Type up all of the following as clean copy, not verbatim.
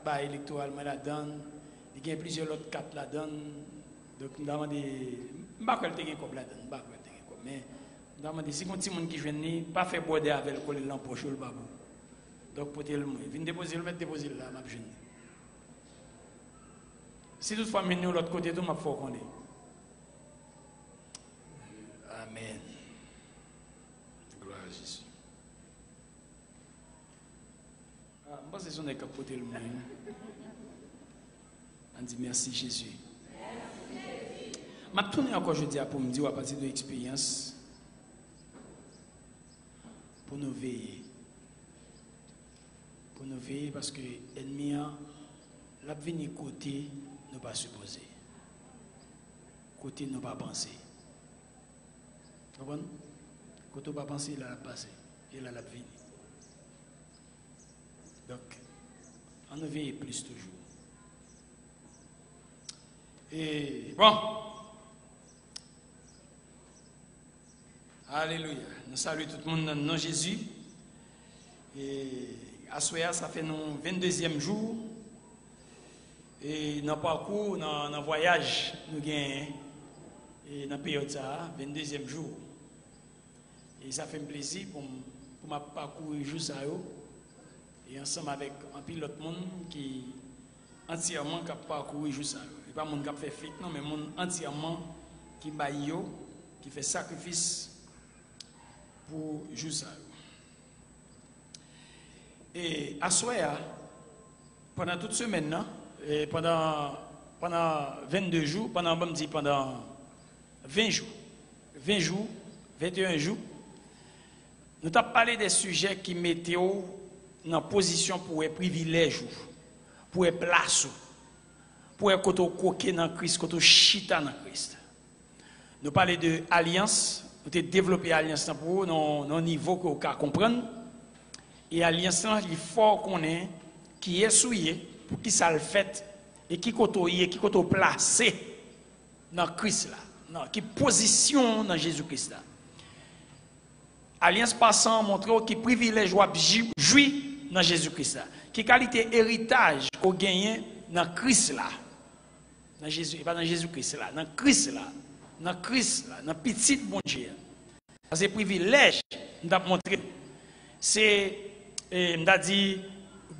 bas électoral moi la donne, il y a plusieurs autres 4 la donne. Donc nous demandons pas que tu aies comme la donne, pas que tu aies comme mais nous demandons si petit monde qui vient pas faire border avec le coller l'empoche le babou. Donc pour le moi, viens déposer le mettre déposer là m'a jeune. Si toutefois nous l'autre côté tout m'a faut qu'on est. Amen. Gloire à Jésus. Ah, je pense que c'est son capoté le monde. On dit merci Jésus. Je tourne encore je dis pour me dire à partir de l'expérience pour nous veiller. Pour nous veiller parce que l'ennemi l'a venu côté nous pas supposé. Côté nous pas penser. Vous comprenez? Côté nous pas penser, il a passé. Il a venu. Donc, on nous veille plus toujours. Et bon. Alléluia. Nous saluons tout le monde dans le nom de Jésus. Et à Soya, ça fait nos 22e jour. Et dans le parcours, dans le voyage, nous gagnons. Et dans la période ça, 22e jour. Et ça fait un plaisir pour ma parcourir jour ça. Et ensemble avec un pilote monde qui entièrement qui parcourir jour ça. Et pas monde qui fait flic non, mais monde entièrement qui baille qui fait sacrifice pour jouer ça. Et à Soya, pendant toute semaine, et pendant 22 jours, pendant 20 jours, 21 jours, nous avons parlé des sujets qui mettaient dans position pour les privilèges, pour les places, pour les côtés dans Christ, côté chita dans Christ. Nous parlons de alliance. Nous avons développé l'alliance pour nos niveau que vous pouvez comprendre. Et l'alliance, il faut qu'on ait qui est souillé, pour qui ça le fait, et qui est placé dans Christ, là, qui position dans Jésus-Christ. Alliance passant montre qui privilège jouir dans Jésus-Christ. Qui qualité héritage qu'on gagne dans Christ, là. Dans Jésus, pas dans Jésus-Christ, là, dans Christ, là. Dans Christ, dans petit bon Dieu. C'est privilège, nous avons montré. C'est, nous avons dit,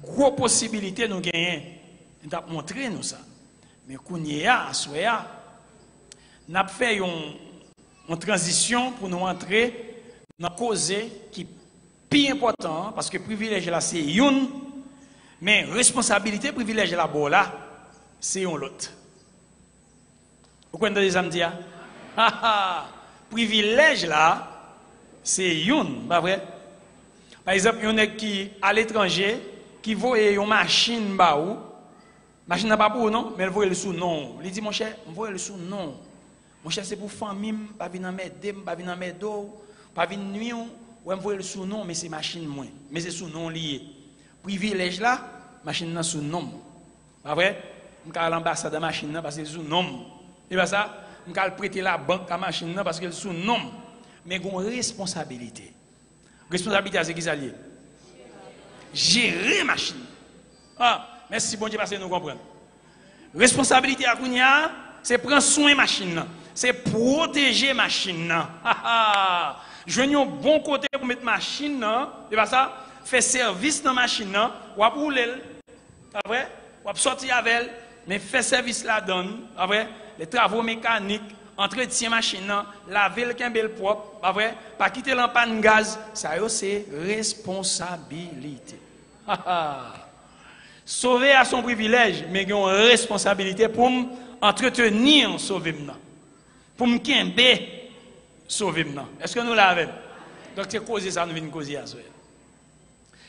gros possibilité nous gagnons. Nous avons montré nous ça. Mais quand nous avons fait une transition pour nous entrer dans la cause qui est plus important, parce que privilège là, c'est une, mais responsabilité, privilège là, c'est un l'autre. Vous comprenez ce que je dis? Privilège là, c'est une, pas vrai? Par exemple, il y en a qui à l'étranger qui voit une machine baou, machine n'a pas pour non, mais elle voit le sous non. Il dit mon cher, on voit le sous non. Mon cher c'est pour famille, pas venir m'aider, pas venir m'aider, pas venir nuire, ou on voit le sous non, mais c'est machine moins, mais c'est sous non lié. Privilège là, machine n'a sous non. Pas vrai? On a l'ambassade de machine parce que c'est sous non. Et pas ça? On va prêter la banque à la machine parce qu'elle est sous nom. Mais il y a une responsabilité. Responsabilité, c'est qui ça lié? Gérer la machine. Ah, merci bon Dieu parce que nous comprenons. Responsabilité à Kounia, c'est prendre soin de la machine. C'est protéger la machine. Je n'ai un bon côté pour mettre la machine. Et pas ça? Faire service dans la machine. Ou à rouler. Pas vrai? Ou à sortir avec elle. Mais faire service là-dedans. Pas vrai? Les travaux mécaniques, entretien machine, laver le bel propre, pas vrai? Pas quitter l'empanne gaz, ça c'est responsabilité. Sauver à son privilège, mais il y a une responsabilité pour entretenir sauver maintenant. Pour me quimber sauver maintenant. Est-ce que nous l'avons? Donc c'est causer ça, nous venons causer à ça.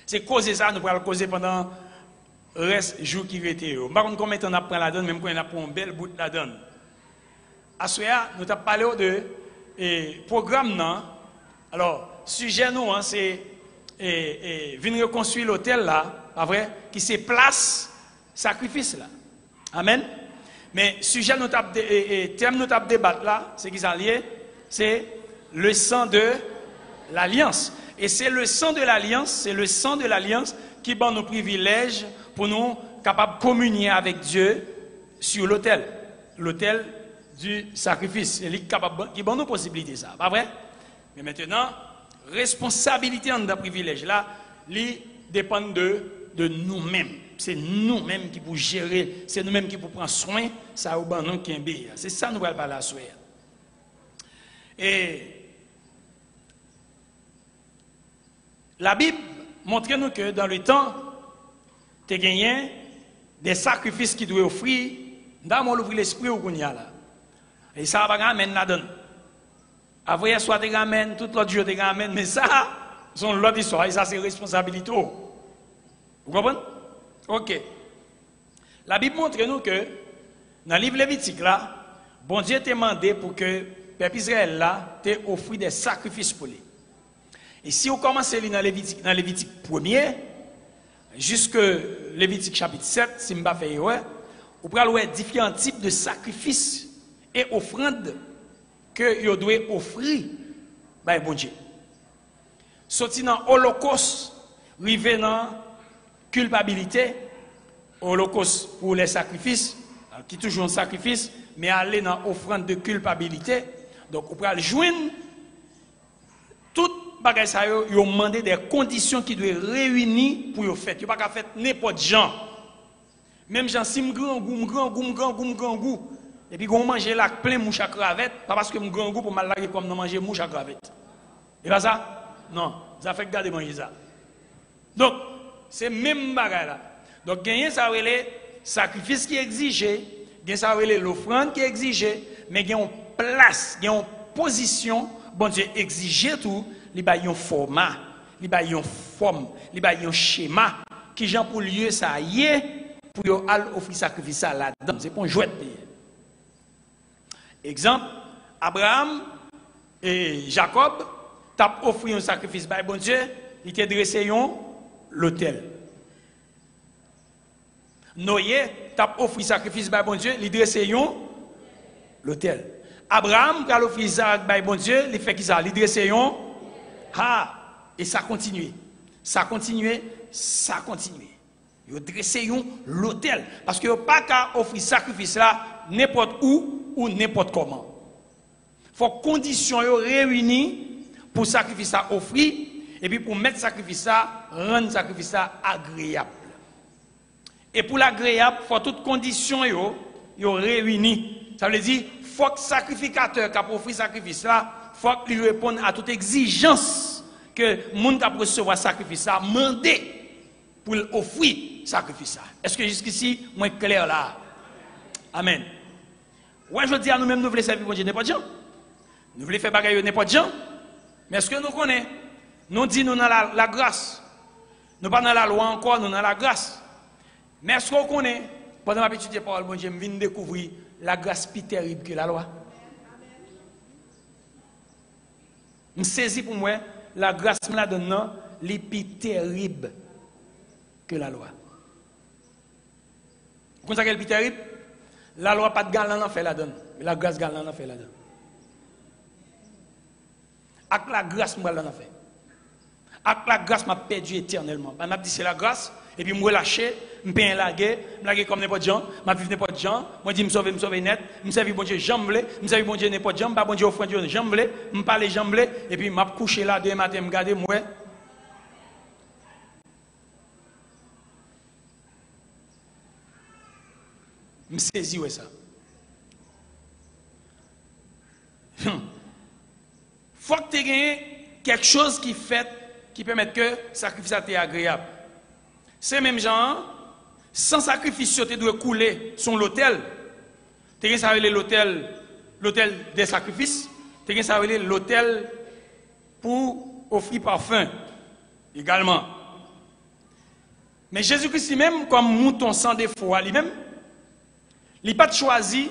C'est causer ça, nous allons causer pendant le reste jour qui était. Par contre, combien de temps on apprend la donne, même quand on apprend un bel bout de la donne. À Soya, nous avons parlé de programme. Non? Alors, sujet nous, c'est venir reconstruire l'hôtel là, pas vrai, qui se place, sacrifice là. Amen. Mais sujet nous thème nous avons débattre là, c'est qui ça lié? C'est le sang de l'alliance. Et c'est le sang de l'alliance, qui donne nos privilèges pour nous capables de communier avec Dieu sur l'autel du sacrifice. Il est capable qui donne nos possibilités, ça, pas vrai? Mais maintenant, responsabilité en privilège là, il dépend de nous-mêmes. C'est nous-mêmes qui pour gérer, c'est nous-mêmes qui pour prendre soin, ça au ban qui est. C'est ça nous allons parler à soi. Et la Bible montre nous que dans le temps, tu as gagné des sacrifices qui doivent offrir, dans mon ouvrir l'esprit au Kounia là. Et ça va ramener la donne. Après, soit tu ramènes, tout l'autre jour tu ramènes, mais ça, c'est l'autre histoire, et ça c'est responsabilité. Vous comprenez? Ok. La Bible montre nous que, dans le livre Lévitique là, bon Dieu t'a demandé pour que le peuple Israël là, t'ait offert des sacrifices pour lui. Et si on commence à lire dans Lévitique 1er, jusque Lévitique chapitre 7, si je ne fais pas, on peut voir différents types de sacrifices et offrandes que vous devez offrir par bon Dieu. Sorti dans l'Holocauste, arrivé dans culpabilité, Holocauste pour les sacrifices, qui est toujours un sacrifice, mais aller dans l'offrande de culpabilité. Donc, on peut joindre tout bagage ça, ils ont demandé des conditions qui doivent réunir pour le faire. Ils ne peuvent pas faire n'importe quel genre. Même gens, si je grand goût, et puis on mange là plein de mouches à cravette, pas parce que je grand goût pour mal laguer comme non manger mouche à cravette. Et pas ça? Non, ça fait garder manger ça. Donc, c'est même bagage là. Donc, gagner ça les sacrifices qui exigent, gagner ça l'offrande qui exige, mais gagner une place, gagner une position, bon Dieu exige tout. Il y a un format, il y a une forme, il y a un schéma qui gens pour lieu ça y est pour offrir sacrifice là-dedans. C'est pour jouer de pays. Exemple, Abraham et Jacob t'ont offert un sacrifice par bon Dieu, ils t'ont dressé l'autel. Noé t'a offert sacrifice par bon Dieu, il dressé l'autel. Abraham qui a offert Isaac par bon Dieu, il fait qui ça? Il dressé et ça continue. Ça continue. Ils ont dressé l'autel. Parce que vous pas qu'à offrir sacrifice là n'importe où ou n'importe comment. Il faut que conditions réunies pour sacrifice ça offrir et puis pour mettre sacrifice ça, rendre sacrifice ça agréable. Et pour l'agréable, il faut toutes conditions réunies. Ça veut dire qu'il faut que le sacrificateur qui a offert sacrifice là, il faut qu'il réponde à toute exigence que le monde a recevoir sacrifice ça, mandé pour offrir sacrifice ça. Est-ce que jusqu'ici, moi clair là? Amen. Ouais, je dis à nous-mêmes, nous voulons servir pour Dieu n'importe gens. Nous voulons faire bagaille n'importe gens. Mais est-ce que nous connaissons? Nous disons nous dans la grâce. Nous pas dans la loi encore, nous dans la grâce. Mais est-ce qu'on connaît? Pendant ma petite parole, bon Dieu, je viens de découvrir la grâce plus terrible que la loi. Je saisis pour moi la grâce là dedans les plus terrible que la loi. Vous comprenez quelle est plus terrible? La loi pas de galant en fait la donne, mais la grâce galant en fait la donne. Avec la grâce moi l'en fait. Avec la grâce m'a perdu éternellement. M'a dit c'est la grâce et puis me relâcher, me payer la guerre, me laguer comme n'importe gens, m'a vivre n'importe gens, moi dit me sauver net, me servir bon Dieu jamblé, me servir bon Dieu n'importe gens, pas bon Dieu offrande Dieu jamblé, me parler jamblé et puis m'a couché là demain matin me garder moi. Me saisi ouais ça. Faut que tu aies quelque chose qui permet que le sacrifice soit agréable. C'est même gens, sans sacrifice, tu dois couler sur l'autel. Tu as l'autel des sacrifices, tu as l'autel pour offrir parfum également. Mais Jésus-Christ lui-même, comme mouton sans défaut à lui-même, il n'a pas choisi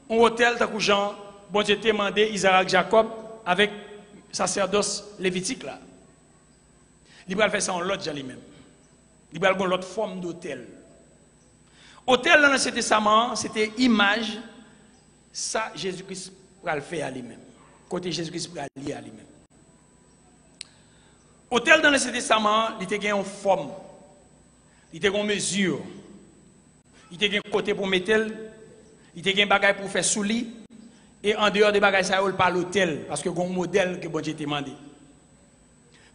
un hôtel de Jean, bon Dieu t'a demandé Isaac Jacob avec sacerdoce lévitique là. Il va faire ça en l'autre lui-même. Il va avoir l'autre forme d'hôtel. Hôtel dans l'Ancien Testament, c'était image, ça Jésus-Christ va le faire à lui-même. Côté Jésus-Christ va le lier à lui-même. Hôtel dans l'Ancien Testament, il était une forme, il était une mesure. Il était un côté pour mettre, il était un bagage pour faire sous lit, et en dehors des bagages, ça y pas l'hôtel, parce que c'est un modèle que bon Dieu t'a demandé.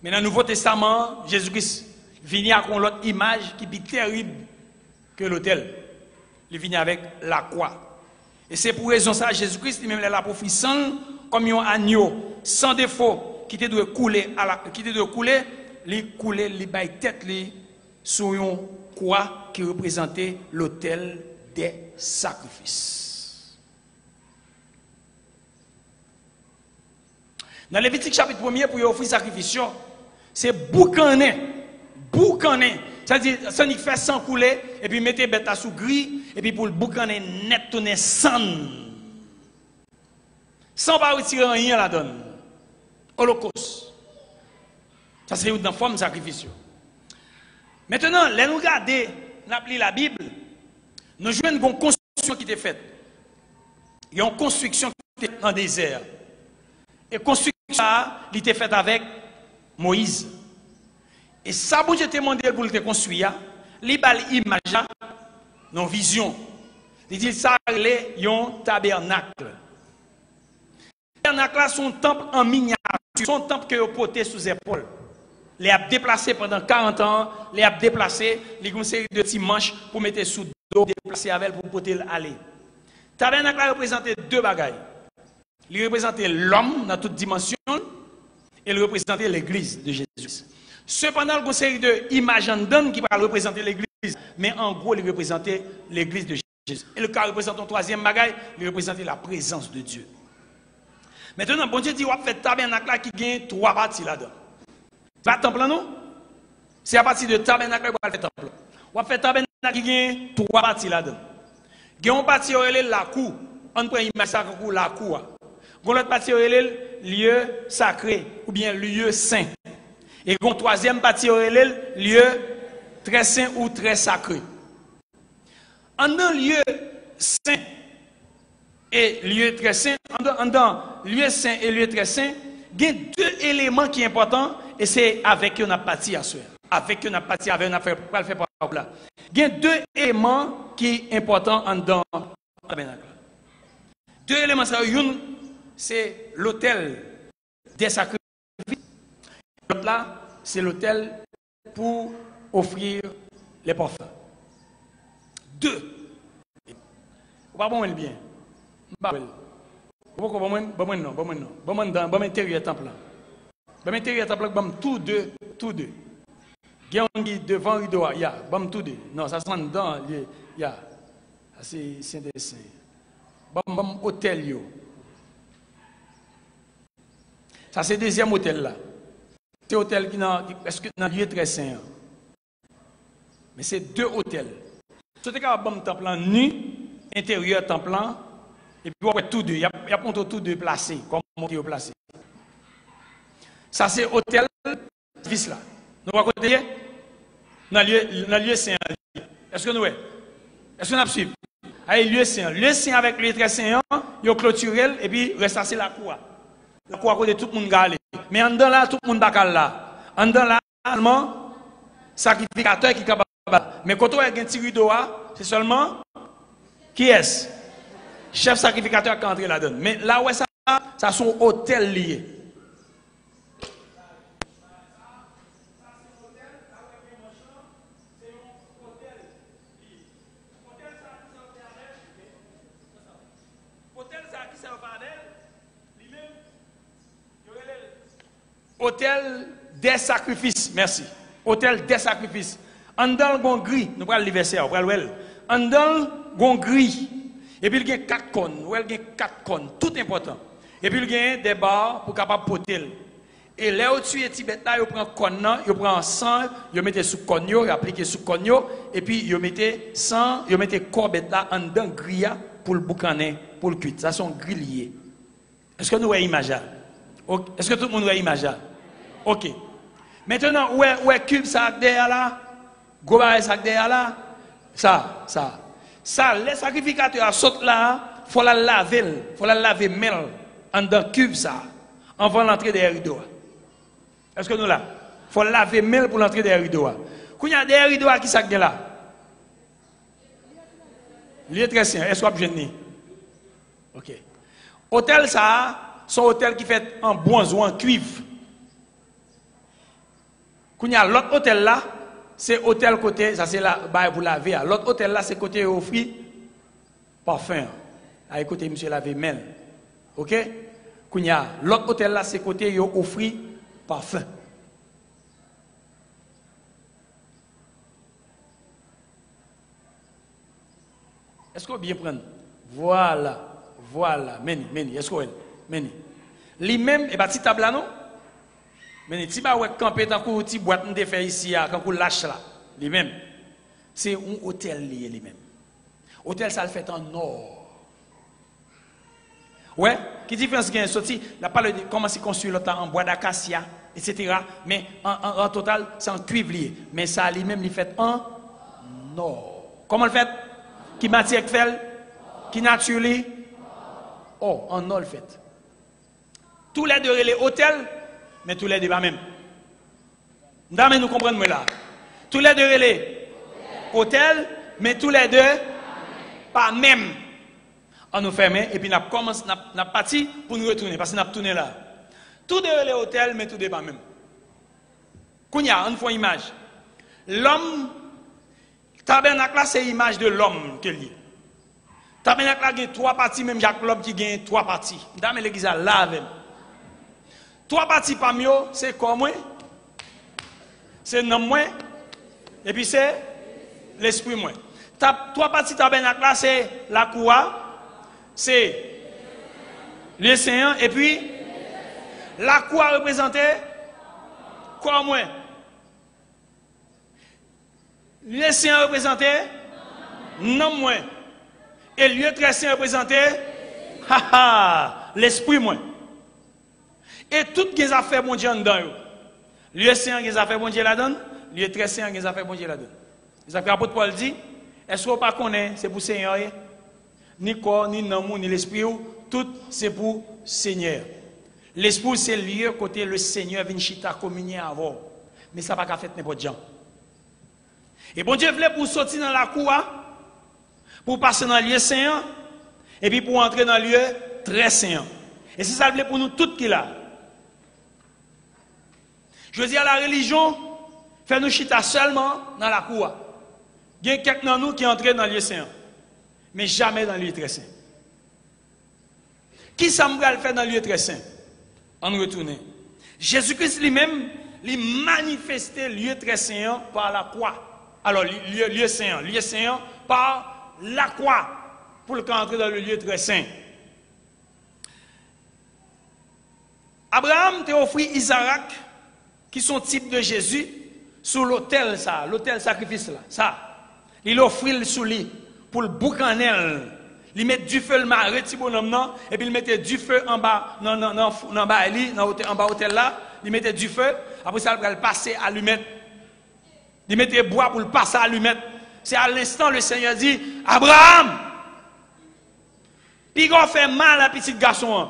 Mais dans le Nouveau Testament, Jésus-Christ vient avec une autre image qui est plus terrible que l'hôtel. Il vient avec la croix. Et c'est pour raison ça, Jésus-Christ, lui-même, là pour faire comme un agneau, sans défaut, qui te doit couler, il couler, il baille tête sur une croix qui représentait l'autel des sacrifices. Dans Lévitique chapitre 1er, pour offrir sacrifice, c'est boucaner. C'est-à-dire, ça n'y fait sans couler, et puis mettez bête sous gris, et puis pour le boucaner net, tourner sans pas retirer rien la donne. Holocauste. Ça c'est une forme de sacrifice. Maintenant, là nous regardons, nous appelons la Bible, nous jouons une construction qui est faite. Il y a une construction qui est dans le désert. Et construction, elle était faite avec Moïse. Et ça, bon Dieu t'a demandé pour le construire, il a l'image, non vision. Il dit ça, c'est un tabernacle. Le tabernacle, c'est un temple en miniature, c'est un temple que vous portez sous les épaules. Les a déplacé pendant 40 ans, les a déplacé, les ont une série de petits manches pour mettre sous le dos, déplacer avec pour porter aller. Le tabernacle représentait deux bagailles. Il représentait l'homme dans toute dimension et il représentait l'église de Jésus. Cependant, il y a une série d'images qui va représenter l'église, mais en gros, il représentait l'église de Jésus. Et le cas représente un troisième bagaille, il représentait la présence de Dieu. Maintenant, bon Dieu dit, on va faire tabernacle qui gagne trois parties là-dedans. C'est pas temple, non? C'est à partir de tabernacle qu'on va faire temple. On va faire tabernacle qui gagne trois parties là-dedans. Il y a une partie où elle est la cour. On prend une image de la cour. Il y a une partie où elle est le lieu sacré ou bien lieu saint. Et il y a une troisième partie où elle est le lieu très saint ou très sacré. En un lieu saint et lieu très saint, en lieu saint et lieu très saint, il y a deux éléments qui sont importants et c'est avec eux qu'on a parti à ce. Avec eux qu'on a parti, avec eux qu'on a fait pour le faire par là. Il y a deux éléments qui sont importants en dans le tabernacle. Deux éléments, c'est l'autel des sacrifices. L'autre là, c'est l'autel pour offrir les parfums. Deux. Vous ne pouvez pas bien. Vous ne pouvez pas dans l'intérieur du temple. Dans l'intérieur du temple, tous deux. Il y a un qui devant le rideau, il y a tous deux. Non, ça se rend dedans, il y a. C'est Saint-Dessin. Hôtel. Ça, c'est le deuxième hôtel là. C'est un hôtel qui est dans le lieu très saint. Mais c'est deux hôtels. Si vous avez un temple nu, intérieur temple, et puis vous avez tous deux. Il y a tous deux placés, comme on dit placé. Ça, c'est hôtel service là. Nous allons côté dans le lieu saint. Est-ce que nous est? Est-ce qu'on a suivi? Allez, lieu saint. Lieu saint avec le lieu très saint, il y a clôturé et puis reste c'est la cour. La cour de tout le monde galé. Mais en dedans là, tout le monde va là. En dedans là, seulement sacrificateur qui est capable. Mais quand on a un petit rideau, c'est seulement qui est-ce? Chef sacrificateur qui est entré là-dedans. Mais là où ça sont hôtels liés. Hôtel des sacrifices, merci. Hôtel des sacrifices. En dans le gris, nous prenons le verset, nous prenons le. En dans le gris. Et puis il y a 4 cônes, il y a 4 cônes, tout important. Et puis il y a des barres pour capable porter. Et là où tu es Tibet là, il prend cône, il prend sang, il met sous cône, il applique sous cône et puis il met sang, il met corbette là en dans gris pour le boucaner, pour le cuit. Ça sont grillés. Est-ce que nous voyons l'image? Est-ce que tout le monde voit l'image? OK. Maintenant, où est cube ça derrière là? Goba ça derrière là? Ça, les sacrificateurs sautent là, il faut la laver, mêle en dans cube ça, avant l'entrée des rideaux. Est-ce que nous là? Il faut laver mêle pour l'entrée des rideaux. Quand il y a des rideaux qui sont là? Lieu très saint. Est-ce que vous avez ok. Hôtel, ça, c'est un hôtel qui fait en bronze ou en cuivre. Quand il y a l'autre hôtel là, c'est hôtel côté, ça c'est là, pour laver. L'autre hôtel là, c'est côté offrir parfum. À côté, monsieur laver main. Ok? Quand il y a l'autre hôtel là, c'est côté offrir parfum. Est-ce que vous bien prendre? Voilà, voilà, meni, est-ce que vous meni? Lui-même, et bah, petit table là, non? Mais si vous campez dans une petite boîte de fait ici, quand vous lâchez là, lui-même, c'est un hôtel lui-même. Hôtel, ça le fait en or. Ouais, qui différence qu'il y a sorti, la parle de comment c'est construit l'autre en bois d'acacia, etc. Mais en total, c'est en cuivre lié. Mais ça lui-même, il fait en or. Comment le fait? Qui matière fait? Qui nature li? Oh, en or le fait. Tous les deux, les hôtels, mais tous les deux pas même. Nous comprenons là. Tous les deux les hôtels, mais tous les deux pas même. On nous ferme et puis nous commençons, nous parti pour nous retourner parce que nous tourné là. Tous deux les hôtels, mais tous deux pas même. Kounya, on fait une image. L'homme, tabernacle là, c'est l'image de l'homme que lié. Tabernacle là, il y a trois parties, même Jacques l'homme qui gagne trois parties. Dame l'église là avec. Trois parties parmi eux, c'est quoi moi? C'est nom moi. Et puis c'est l'esprit moi. Trois parties tabernacle là, c'est la cour, c'est le Seigneur, et puis la cour représentait quoi moi? Le Seigneur représentait non moi. Et le lieu très saint représentait l'esprit moi. Et toutes les affaires bon Dieu dedans. Lieu saint les affaires bon Dieu là-dedans, lieu très saint les affaires bon Dieu là-dedans. Les affaires apôtre Paul dit, est-ce que vous pas connaît c'est pour Seigneur ni corps ni nom ni l'esprit tout c'est pour Seigneur. L'esprit c'est le lieu côté le Seigneur vient chita communier avant. Mais ça pas qu'à faire n'importe gens. Et bon Dieu voulait pour sortir dans la cour pour passer dans le lieu saint et puis pour entrer dans le lieu très saint. Et c'est ça voulait pour nous toutes qui là. Je veux dire, la religion fait nous chita seulement dans la cour. Il y a quelqu'un de nous qui est entré dans le lieu saint, mais jamais dans le lieu très saint. Qui ça me fait dans le lieu très saint? On retourne. Jésus-Christ lui-même, il manifestait le lieu très saint par la croix. Alors, lieu saint par la croix pour le entrer dans le lieu très saint. Abraham t'a offert Isaac, qui sont type de Jésus, sur l'autel sacrifice là. Ça, il offrit sous lui pour le boucanel. Il met du feu le marais, petit bonhomme non, et puis il mettait du feu en bas, en bas hôtel là, il mettait du feu, après ça il va le passer à allumette. Il mettait bois pour le passer à allumette. C'est à l'instant le Seigneur dit, Abraham, puis on fait mal à petit garçon.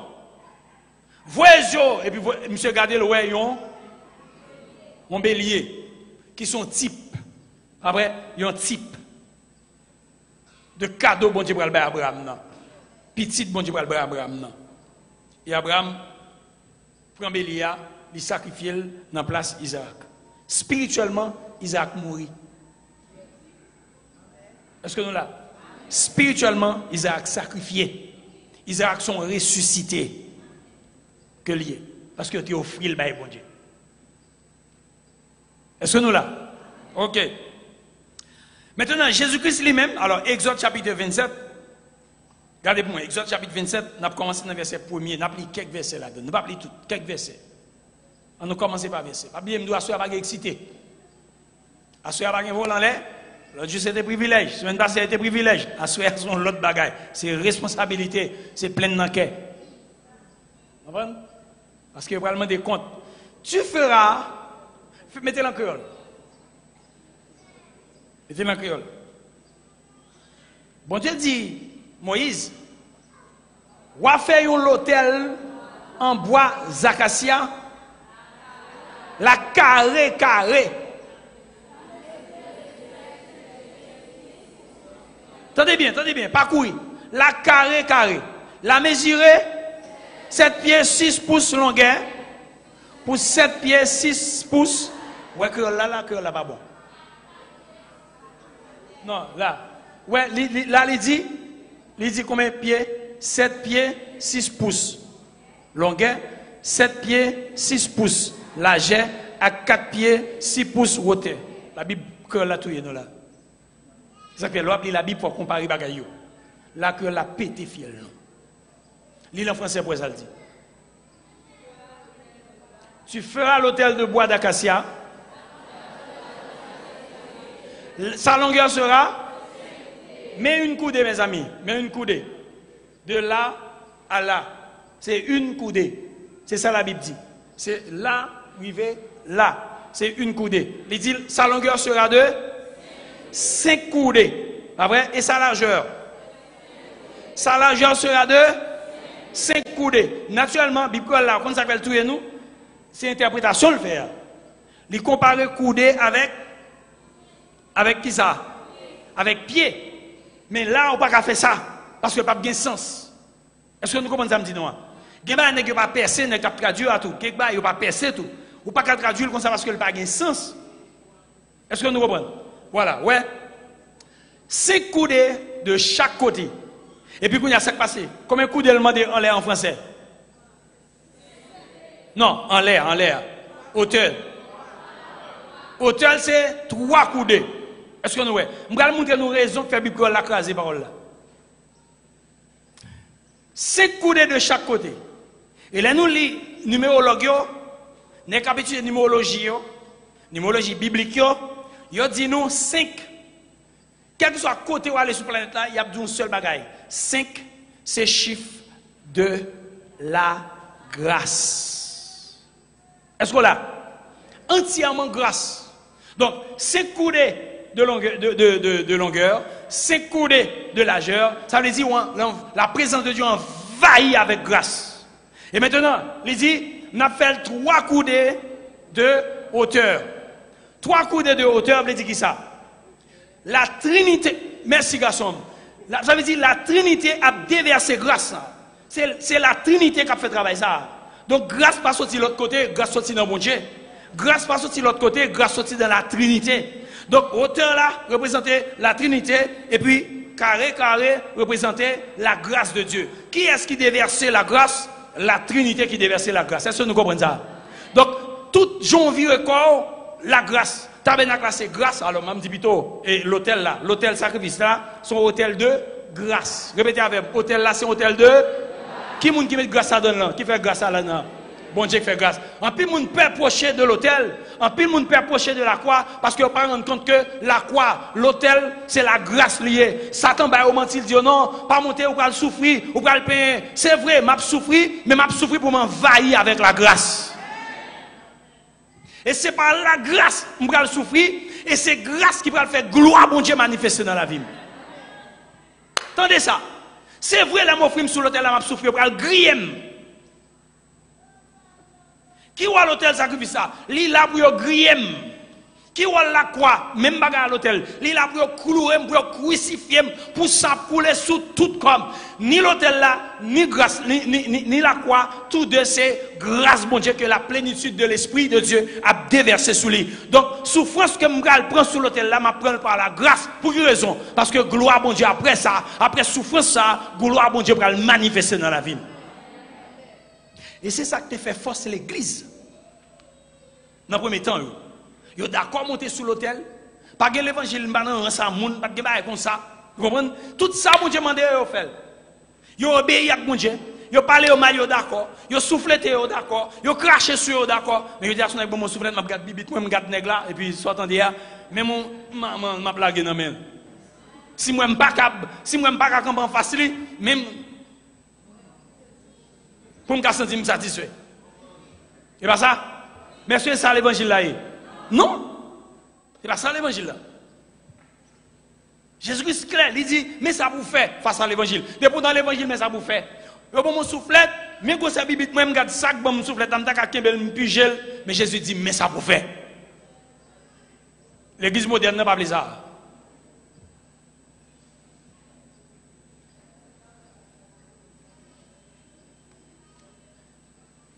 Voyez-vous, et puis monsieur regardez le rayon, mon bélier, qui sont types. Après, il y a un type de cadeau bon Dieu pour Abraham. Petit bon Dieu pour Abraham. Et Abraham prend bélier, il sacrifie dans la place Isaac. Spirituellement, Isaac mourit. Est-ce que nous là? Spirituellement, Isaac sacrifié. Isaac sont ressuscités. Que lié. Parce que tu as offert le bail, bon Dieu. Est-ce que nous là? Ok. Maintenant, Jésus-Christ lui-même, alors Exode chapitre 27, regardez pour moi, Exode chapitre 27, nous avons commencé dans le verset 1er, nous avons pris quelques versets là-dedans. Nous n'avons pas pris tout, quelques versets. On a commencé par verset. Pas bien, nous doit pas excité. Assoir pas vol en l'air. L'autre jour c'était privilège. Semaine passée c'était privilège. Assoir son l'autre bagaille. C'est responsabilité, c'est plein d'enquête. Vous comprenez? Parce qu'il va demander compte. Tu feras, mettez-le en créole. Mettez-le en créole. Bon Dieu dit, Moïse, ou a fait un hôtel en bois acacia, la carré. Tendez bien, parcourir. La carré. La mesurer 7 pieds 6 pouces longueur pour 7 pieds 6 pouces. Ouais, que là, pas bon. Non, là. Ouais, là, il dit combien de pieds? 7 pieds 6 pouces. Longueur, 7 pieds 6 pouces. Largeur, à 4 pieds 6 pouces hauteur. La Bible, que là, tout est là. Ça fait la Bible pour comparer bagaille. Là, que la pété fiel. L'île en français pour ça le dit. Tu feras l'autel de bois d'acacia. Sa longueur sera, mais une coudée, mes amis, mais une coudée. De là à là. C'est une coudée. C'est ça la Bible dit. C'est là, arrivé, là. C'est une coudée. Il dit, sa longueur sera de 5 coudées. Pas vrai? Et sa largeur. Sa largeur sera de 5 coudées. Naturellement, la Bible là, quand ça s'appelle tout et nous, c'est interprétation le faire. Il compare coudée avec qui ça? Avec pied. Mais là, on ne peut pas faire ça. Parce que ça n'a pas de sens. Est-ce que nous comprenons ça, me dit non? Il n'y a pas percé, il n'y a pas traduit à tout. Il n'y a pas percé tout. Ou pas traduire comme ça parce que ça n'a pas de sens. Est-ce que nous comprenons? Voilà, ouais. 5 coudées de chaque côté. Et puis, il y a 5 passé. Combien de coudées demandé en l'air en français? Non, en l'air. Hauteur. Hauteur, c'est 3 coudées. Est-ce que nous voyons? Je vais vous montrer nos raisons pour faire Bible la craser parole là. 5 coudées de chaque côté. Et là, nous lisons numérologie, nous capitule numérologie biblique, il dit nous 5. Quel que soit côté où aller sur la planète là, il y a un seul bagaille. 5, c'est chiffre de la grâce. Est-ce que là? Entièrement grâce. Donc, 5 coudées de longueur, 5 coudées de largeur, ça veut dire la présence de Dieu envahit avec grâce. Et maintenant, il dit, on a fait 3 coudées de hauteur. 3 coudées de hauteur, veut dire qui ça? La Trinité, merci garçon, ça veut dire la Trinité a déversé grâce. C'est la Trinité qui a fait travail ça. Donc grâce pas sorti de l'autre côté, grâce sorti dans mon Dieu. Grâce pas sorti de l'autre côté, grâce sorti dans la Trinité. Donc hauteur là représentait la Trinité et puis carré représentait la grâce de Dieu. Qui est-ce qui déversait la grâce? La Trinité qui déversait la grâce. Est-ce que nous comprenons ça? Donc toute janvier corps la grâce. Tabernacle c'est grâce. Alors même dit plutôt et l'hôtel là, l'hôtel sacrifice là, son hôtel de grâce. Répétez avec hôtel là, c'est hôtel de qui moun qui met grâce à donner là, qui fait grâce à là non. Bon Dieu qui fait grâce. En plus, moun peut approcher de l'autel. En plus, moun peut approcher de la croix. Parce qu'on ne pas rendre compte que la croix, l'autel, c'est la grâce liée. Satan va au mentir, dit non, pas monter ou pas le souffrir, ou pas le payer. C'est vrai, m'a souffrir, mais m'a souffrir pour m'envahir avec la grâce. Et c'est par la grâce que je vais souffrir. Et c'est grâce qui va faire gloire à bon Dieu manifester dans la vie. Attendez ça. C'est vrai, la mon frère sur l'autel, m'a souffrir, pour le griller. Qui va à l'hôtel sacrifice ça? Li là pour griller. Qui va la croix, même bagarre à l'hôtel. Li là pour clouer, pour crucifier, pour ça couler sous tout comme. Ni l'hôtel là, ni grâce, ni la croix, tous deux c'est grâce bon Dieu que la plénitude de l'Esprit de Dieu a déversé sous lui. Donc, souffrance que je prends sur l'hôtel là, je prends par la grâce. Pour une raison. Parce que gloire bon Dieu après ça, après souffrance ça, gloire bon Dieu pour le manifester dans la vie. Et c'est ça qui te fait forcer l'église. Dans le premier temps, vous êtes d'accord monter sur l'autel, pas de l'évangile, pas de comme ça. Vous comprenez? Tout ça, mon Dieu m'a dit, vous faites. Vous obéissez à mon Dieu. Vous parlez au mal, vous d'accord. Vous soufflez, vous d'accord. Vous crachez sur vous d'accord. Mais vous dites, si vous soufflez, je regarde bibite, je regarde nègre là, et puis, soit attendez, mais ma blague non même. Si moi, je ne suis pas capable facile, même, pour me sentir satisfait. Et pas ça? Mais c'est ça l'évangile là? Non. C'est pas ça l'évangile là. Jésus-Christ clair, il dit, mais ça vous fait face à l'évangile. Depuis dans l'évangile, mais ça vous fait. Yo bon mon soufflette, mais go sa bibite moi me garde sac bon mon soufflette am ta ka kembel me pigel, mais Jésus dit mais ça vous fait. L'église moderne n'a pas ça.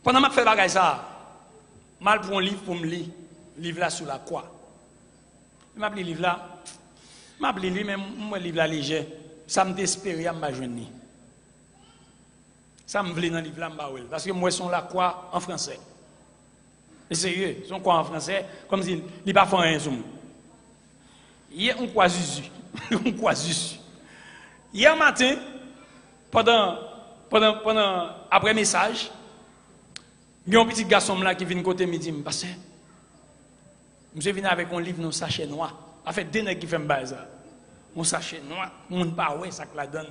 Pendant que je fais bagay ça, mal pour un livre pour me lire. Livre là sous la croix. Je m'a pris livre là. Je m'a pris livre, mais moi livre là léger. Ça me désespère, je m'a joindre. Ça me voulait dans le livre là, parce que moi, son la croix en français. C'est sérieux, son croix en français, comme si il n'est pas fait rien sur moi. Hier, on croit Jésus. On croit Jésus. Hier matin, après message, il y a un petit garçon là qui vient côté midi, me dit, monsieur vient avec un livre, un sachet noir. En fait, deux nègres qui font ça. Un sachet noir, on ne pas ouais ça que la donne.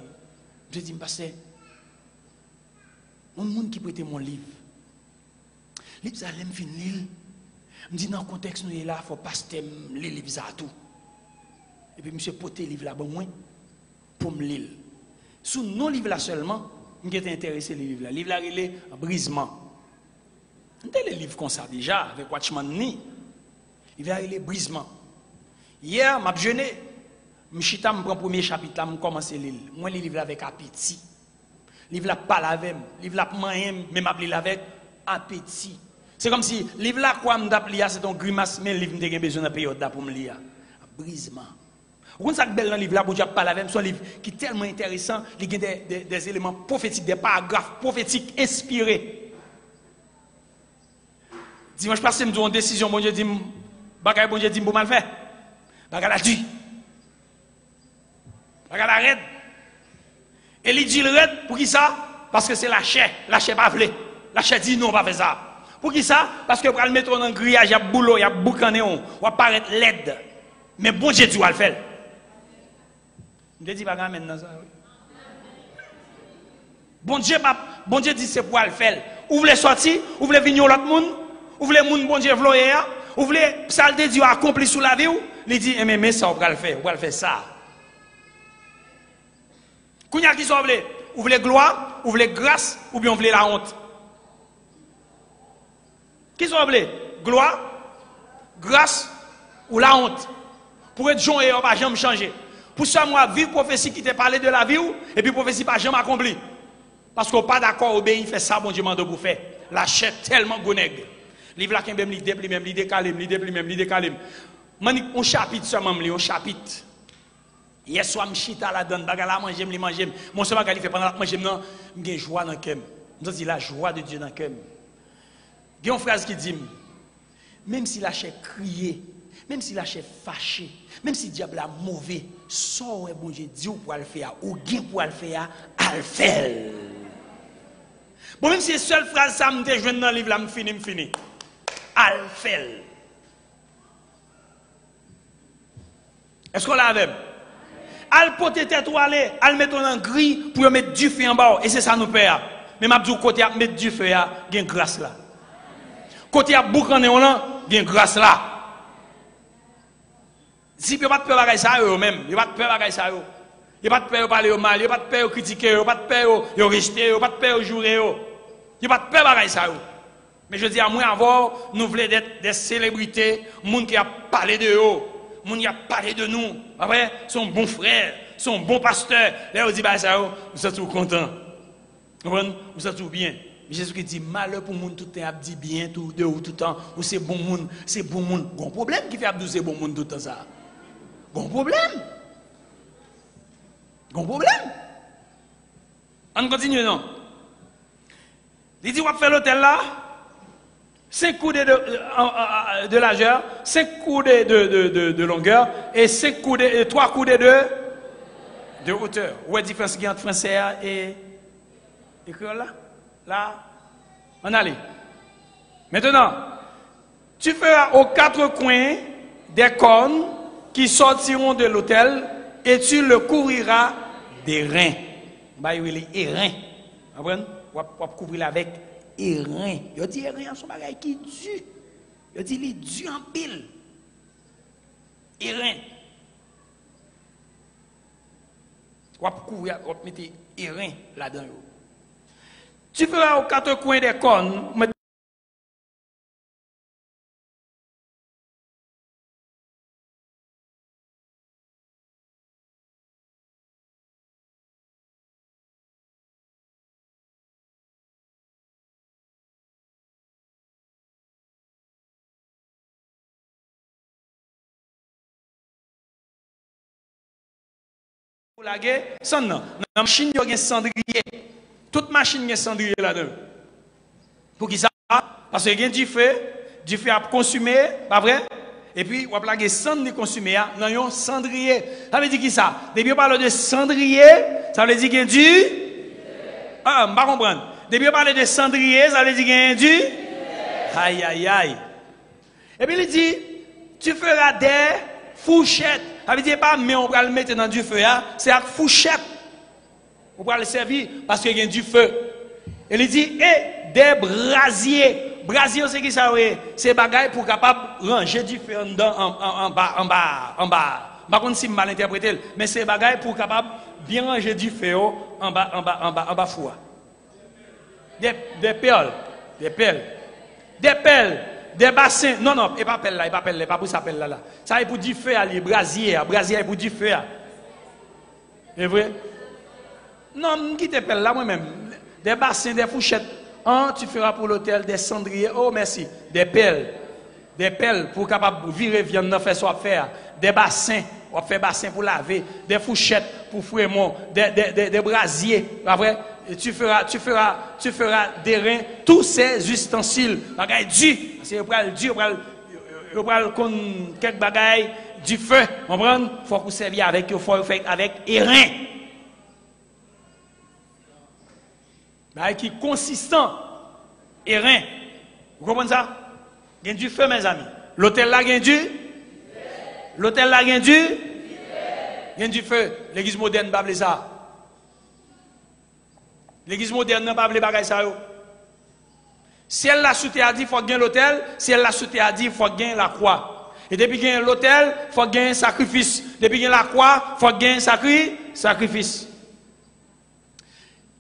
Je dis, pasteur, un monde qui prête mon livre. Livre ça l'aime fin lire. Me dit dans le contexte nous est là, faut pasteur lire livre ça tout. Et puis monsieur porter livre là bon moi pour me lire. Sous non livre là seulement, m'était intéressé les livres là. Livre là il est brisement. On a les livres comme ça déjà avec Watchman ni. Il va aller brisement. Hier m'a jeûné, m'chita me prend premier chapitre là, me commencer lire. Moi les livres avec appétit. Livre là pas avec, livre là moyen mais m'a lire avec appétit. C'est comme si livre là quoi me d'appeler c'est ton grimace mais livre me besoin de période pour me lire. Brisement. Vous comprenez ça belle dans le livre là, bon Dieu parle avec son livre qui est tellement intéressant, il y a des éléments prophétiques, des paragraphes prophétiques inspirés. Dimanche passé, me dit une décision, bon Dieu dit, bagay bon Dieu dit, bon mal fait. Bagay la dit. Bagay la raide. Et il dit le raide, pour qui ça? Parce que c'est la chair pas vle. La chair dit non, pas faire ça. Pour qui ça? Parce que pour le mettre dans un grillage, il y a boulot, il y a boucané, on va paraître laide. Mais bon Dieu dit, on va le faire. Je dis pas maintenant ça. Bon Dieu dit c'est pour le faire. Vous voulez sortir, vous voulez venir l'autre monde, vous voulez moun bon Dieu vloyer, vous voulez ça le Dieu accompli sous la vie, il dit mais ça on va le faire, on va le faire ça. Kounya qui sont vous voulez gloire, vous voulez grâce ou bien vous voulez la honte. Qui sont gloire, grâce ou la honte. Pour être joint et on va jamais changer. Pour ça, moi, vivre prophétie qui t'a parlé de la vie, et puis prophétie pas jamais accompli. Parce qu'on pas d'accord, obéir, fait ça, bon Dieu m'a pour faire. La chair tellement gonègue. Livre là, qui même l'idée, même l'idée calme, l'idée même l'idée calme. On chapitre seulement, on chapitre. Hier soir, je suis à la donne, bagala manger, manger. Mon seul bagage fait pendant que manger, non, j'ai joie dans le cœur. Je dis la joie de Dieu dans le cœur. Il y a une phrase qui dit, même si la chair criait, même si la chair fâchée, même si le diable est mauvais, sort bon Dieu dit pour le faire, ou gain pour le faire, à le faire. Bon, même si la seule phrase, ça me dit, je dans le livre, là, me fini. À le faire. Est-ce qu'on l'a avec? Al pote tête ou aller, al mettre en gris pour mettre du feu en bas. Et c'est ça nous perd. Mais m'a dit côté à mettre du feu, il y a une grâce là. Côté à boucaner là, il y a une grâce là. Si vous n'avez pas de peur à ça, eux-mêmes, vous n'avez pas de peur à ça, vous n'avez pas de peur de parler au mal, vous n'avez pas de peur de critiquer, vous n'avez pas de peur de rester, vous n'avez pas de peur de jouer, vous n'avez pas de peur à ça. Mais je dis à moi, avant, nous voulons être des célébrités, gens qui a parlé de eux, gens qui a parlé de nous, après, son bon frère, son bon pasteur. Là, on dit, bah, ça, vous êtes tout content. Vous êtes tout bien. Jésus qui dit, malheur pour moun tout le temps, dit bien, tout de ou tout le temps, ou c'est bon moun, c'est bon moun. Bon problème qui fait abdou c'est bon moun tout le temps ça. Bon problème. Bon problème. On continue, non? Il dit, on va faire l'hôtel là, 5 coups de largeur, 5 coups de longueur, et 3 coups de hauteur. Où est la différence entre français et créole là? Là, on allait. Maintenant, tu feras aux 4 coins des cornes qui sortiront de l'autel et tu le couvriras des reins. Bah, il y a les reins. Vous comprenez? On va couvrir avec les reins. Il dit les reins sont des qui durs. Il dit les durs en pile. Les reins. On va couvrir, on va mettre les reins là-dedans. Tu feras aux 4 coins des cornes. Pour la guerre, sans non. Dans la machine, il y a un cendrier. Toute machine, il y a un cendrier là-dedans. Pour qui ça? Parce qu'il y a du feu à consommer, pas vrai? Et puis, on va plaguer cendre de consommer dans un cendrier. Ça veut dire qui ça? Depuis on parle de cendrier, ça veut dire qu'il y a du. Ah, je ne comprends pas. Depuis on parle de cendrier, ça veut dire qu'il y a du. Aïe, aïe, aïe. Et puis il dit, tu feras des fourchettes. Ça veut dire pas, mais on va le mettre dans du feu, c'est avec fourchette. On va le servir parce qu'il y a du feu. Et il dit, et des brasiers. Brasier, c'est qui ça, oui? C'est bagaille pour capable ranger du feu en bas. Par contre, si je mal interprété, mais c'est bagaille pour capable bien ranger du feu en bas four. Des perles, des bassins. Non, et pas pelle là, pas pour ça pelle là. Ça est pour du feu, les brasier est pour du feu. C'est vrai? Non, je quitte pelle là moi-même. Des bassins, des fourchettes. Tu feras pour l'hôtel des cendriers. Oh, merci. Des pelles pour capable virer viande, faire soit faire. Des bassins, on fait bassin pour laver. Des fourchettes pour fouer des brasiers. Pas vrai? Et tu feras des reins, tous ces ustensiles. Bagaille du. C'est pour le du, pour quelques bagailles du feu. Comprendre? Il faut que vous serviez avec, il faut faire avec et reins. Qui est consistant et rien. Vous comprenez ça? Il y a du feu, mes amis. L'hôtel là, il y a du. L'hôtel là, il y a du. Il y a du feu. L'église moderne, pas ça. L'église moderne, pas les bagages ça. Si elle l'a sauté à dire, il faut gagner l'hôtel. Si elle l'a sauté à dire, il faut gagner la croix. Et depuis qu'il y a l'hôtel, il faut gagner sacrifice. Depuis qu'il y a la croix, il faut gagner sacrifice.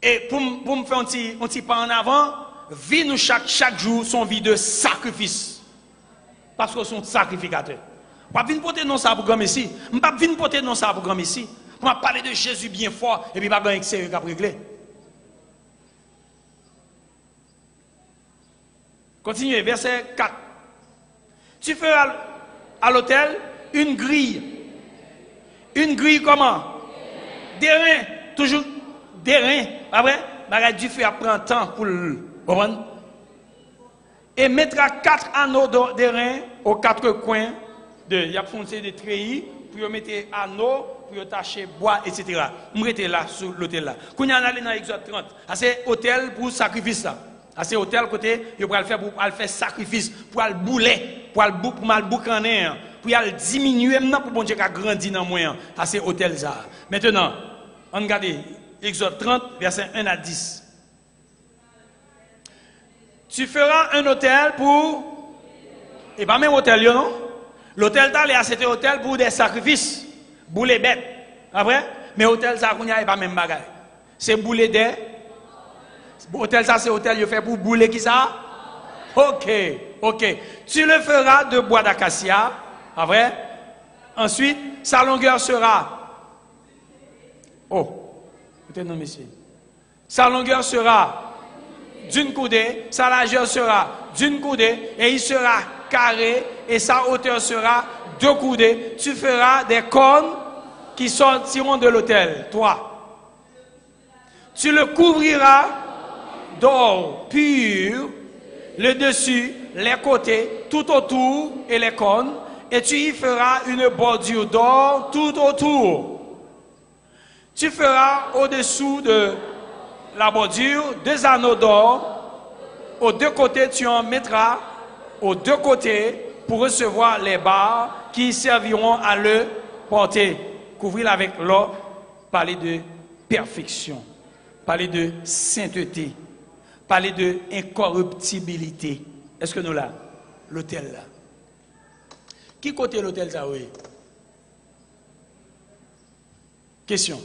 Et pour me faire un petit pas en avant, vie nous chaque jour son vie de sacrifice. Parce que sont sacrificateurs. Je ne vais pas venir porter non ça pour grand ici. Je ne vais pas venir porter non ça pour grand ici. Je vais parler de Jésus bien fort et puis pas gagner sérieux qu'à régler. Continuez, verset 4. Tu feras à l'hôtel une grille. Une grille comment? Des reins. Toujours des reins. Après, bagage du feu prend temps pour le comprendre. Et mettra 4 anneaux de reins aux 4 coins il y a foncé des treillis pour mettre anneaux pour attacher bois etc. Je vais là sur l'hôtel là. Quand on aller dans Exode 30, c'est hôtel pour sacrifice là. C'est hôtel côté il va le faire pour faire sacrifice pour le bouler pour mal boucaner pour le diminuer maintenant pour bon Dieu qu'a grandi dans moi. C'est hôtel ça. Maintenant, on regarde Exode 30 verset 1 à 10. Tu feras un hôtel pour et pas même hôtel non? L'hôtel là c'était hôtel pour des sacrifices, pour les bêtes. Après, mais hôtel ça n'est pas même bagaille. C'est bouler des hôtel ça c'est hôtel il fait pour bouler qui ça? OK. Tu le feras de bois d'acacia, après. Ensuite, sa longueur sera non monsieur. Sa longueur sera d'une coudée, sa largeur sera d'une coudée et il sera carré et sa hauteur sera 2 coudées. Tu feras des cornes qui sortiront de l'autel, toi. Tu le couvriras d'or pur, le dessus, les côtés, tout autour et les cornes, et tu y feras une bordure d'or tout autour. Tu feras au-dessous de la bordure 2 anneaux d'or. Aux 2 côtés, tu en mettras aux 2 côtés pour recevoir les barres qui serviront à le porter. Couvrir avec l'or, parler de perfection, parler de sainteté, parler de incorruptibilité. Est-ce que nous là? L'hôtel là. Qui côté l'hôtel ça oui? Question.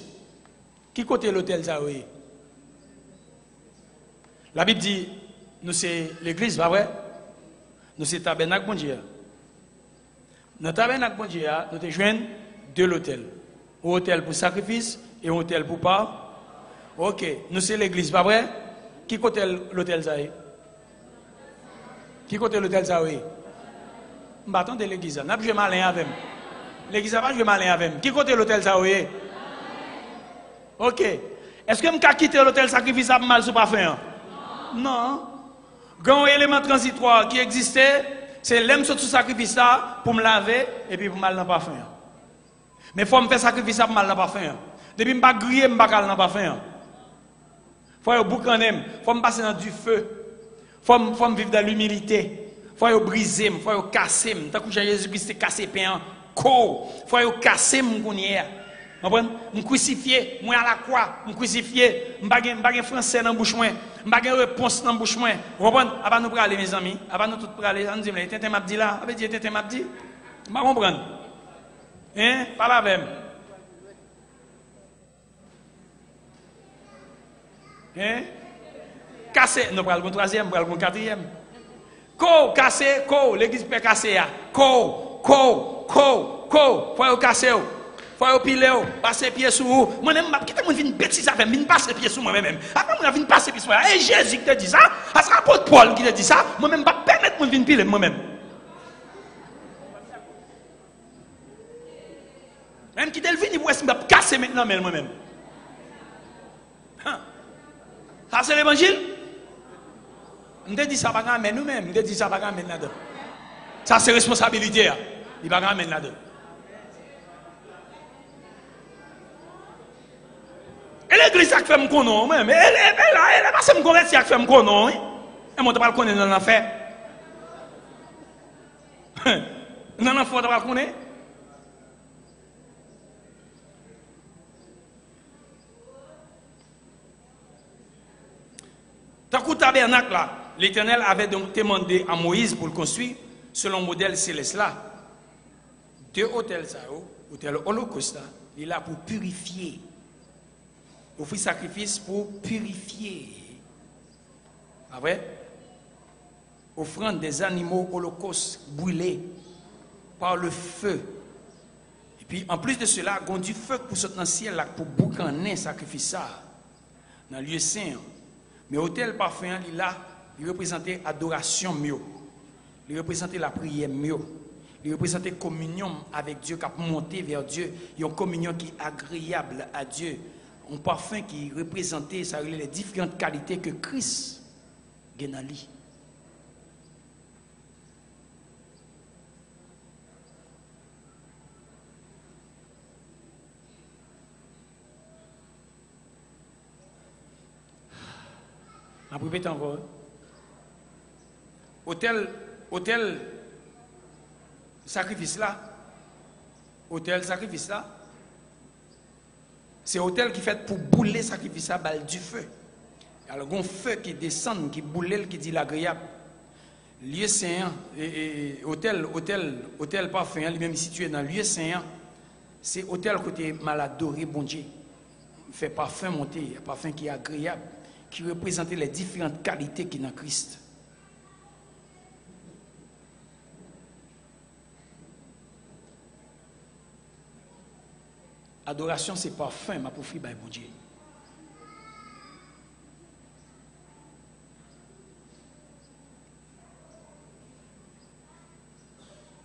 Qui côté l'hôtel ça oui? La Bible dit, nous c'est l'église, pas vrai? Nous c'est tabernacle bon Dieu. Dans le tabernacle bon Dieu, nous te joignons 2 hôtels. Un hôtel pour sacrifice et un hôtel pour pas. OK, nous c'est l'église, pas vrai? Qui côté l'hôtel ça oui? Qui côté l'hôtel ça oui? M'attends de l'église, n'a pas joué malin avec. L'église n'a pas joué malin avec. Qui côté l'hôtel ça oui? Ok. Est-ce que je peux quitter l'hôtel sacrificeable mal sous pas faire? Non. Grand élément transitoire qui existait, c'est l'aime sur sacrifice là pour me laver et puis pour mal dans parfum. Mais il faut me faire sacrifice pour mal dans parfum. Depuis que je ne pas griller, je ne pas dans parfum. Faut que boucanem, faut me passer dans du feu. Faut me vivre dans l'humilité. Faut que briser, faut que casser, tant que Jésus-Christ cassé pain. Faut casser mon connaître. Je crucifié, moi à la croix, je crucifié, je n'ai pas français dans la bouche, je n'ai pas réponse dans la bouche. Vous comprenez? Avant nous parler, mes amis, avant nous tous parler, on dit, Tintin m'a dit là, avait dit Tintin m'a dit. Je ne comprends pas. Hein? Parle avec moi. Hein? Cassé, nous parlons le troisième, nous parlons le quatrième. Cassé, l'église peut casser. Faut casser. Faut piler, passer pied sous vous. Moi-même, qui t'a une bêtise avec moi, passer pied sous moi-même. Après, moi, je passer pied sous moi. Et Jésus qui te dit ça, c'est l'apôtre Paul qui te dit ça. Moi-même, je ne vais pas permettre de venir piler moi-même. Même qui te le vient, je vais casser maintenant moi-même. Ça, c'est l'évangile. Je te dis ça, pas amener nous-mêmes. Je te dis ça, pas amener là-dedans. Ça, c'est responsabilité. Il va amener là-dedans. Et l'église a fait me connaître même. Elle a passé me connaître si elle fait me connaître. Et moi, je ne pas le connaître dans l'enfer. Dans l'enfer, je ne pas le connaître. Dans le tabernacle, là, l'Éternel avait donc demandé à Moïse pour le construire selon le modèle céleste là. Deux hôtels, hôtel Holocauste, il est là pour purifier. Offrir sacrifice pour purifier. Ah ouais? Offrande des animaux holocaustes brûlés par le feu. Et puis en plus de cela, il y a du feu pour sortir dans le ciel là, pour boucaner sacrifice ça dans le lieu saint. Mais l'autel parfum, il représentait adoration mieux. Il représentait la prière mieux. Il représentait communion avec Dieu, qui a monté vers Dieu. Il y a une communion qui est agréable à Dieu. Un parfum qui représentait ça, les différentes qualités que Christ a dans lui. Je vais répéter encore. Hôtel sacrifice là. Hôtel sacrifice là. C'est hôtel qui fait pour bouler sacrifice à balle du feu. Alors, il y a un feu qui descend, qui boule, qui dit l'agréable. Lieu saint, hôtel parfum, lui-même situé dans le lieu saint, c'est hôtel côté mal adoré, bon Dieu. Fait parfum monter, parfum qui est agréable, qui représente les différentes qualités qui sont dans Christ. Adoration, c'est parfum, ma pour faire bon Dieu.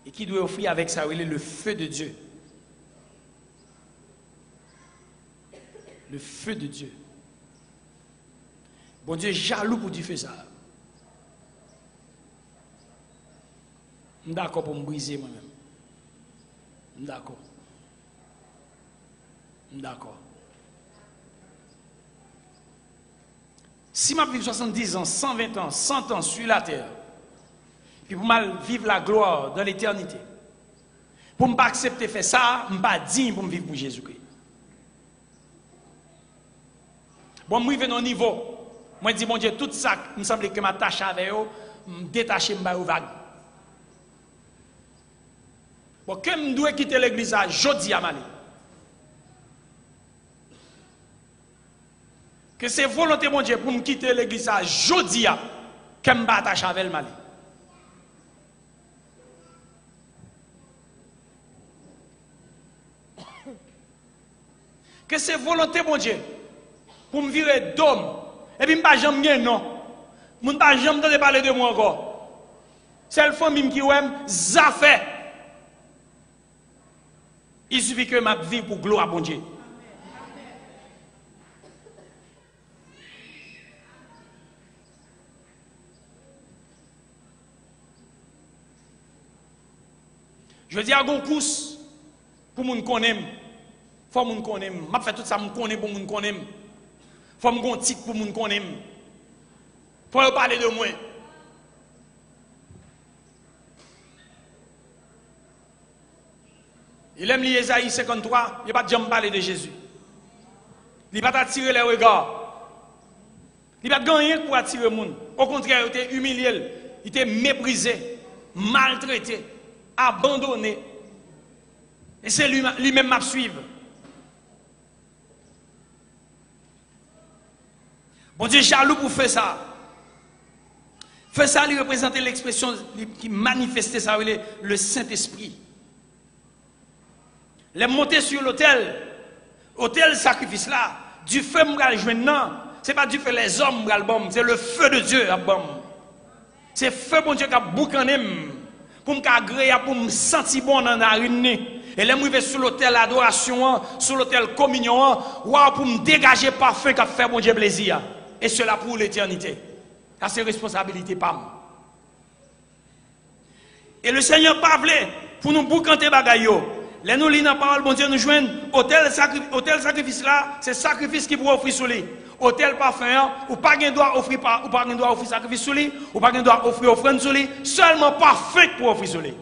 Et qui doit offrir avec ça, le feu de Dieu. Le feu de Dieu. Bon Dieu, jaloux pour du feu ça. Je suis d'accord pour me briser moi-même. Je suis d'accord. D'accord. Si je vis 70 ans, 120 ans, 100 ans sur la terre, puis pour mal vivre la gloire dans l'éternité, pour ne pas accepter de faire ça, je ne suis pas digne pour me vivre pour Jésus-Christ. Bon, je vais à un niveau, moi je dis, mon Dieu, tout ça, il me semble que je m'attache avec eux, je me détache, je me vague. Bon, comme je dois quitter l'église, je dis à Mali. Que c'est volonté mon Dieu pour me quitter l'église à Jodia que je m'attache avec le Mali. Que c'est volonté mon Dieu pour me virer d'homme et puis je ne vais pas jamais non. Je ne vais pas jamais parler de moi encore. C'est le famille qui aime ça fait. Il suffit que je vive pour gloire à mon Dieu. Je dis à Gonkous, pour moun connaître, faut moun connaître. M'a fait tout ça moun connaître pour moun connaître. Faut moun gon titre pour moun connaître. Faut parler de moi. Il aime lire Ésaïe 53, il n'a pas jamais parlé de Jésus. Il n'a pas attiré les regards. Il n'a pas gagné pour attirer les gens. Au contraire, il était humilié, il était méprisé, maltraité, abandonné. Et c'est lui-même qui suivre. Bon Dieu jaloux pour faire ça. Faire ça, il représentait l'expression qui manifestait ça, le Saint-Esprit. Les monter sur l'autel sacrifice là, du feu m'gal joindre, c'est pas du feu les hommes m'gal bom, c'est le feu de Dieu à bom. C'est feu bon Dieu qui a boucané pour m'agréable, pour me sentir bon dans la narine. Et là m'rive sur l'autel adoration, sur l'autel communion, pour me dégager parfum qui a fait bon Dieu plaisir. Et cela pour l'éternité. Ça c'est responsabilité pam. Et le Seigneur pas voulait pour nous boucanter bagaille yo. Les nous lisons la parole, bon Dieu, nous joignent. Hôtel sacrifice là, c'est sacrifice qui pour offrir sur lui. Hôtel parfum, ou pas de droit offrir ou pas de droit offrir sacrifice sur lui, ou pas de droit offrir offrande sur lui, seulement parfait pour offrir sur lui.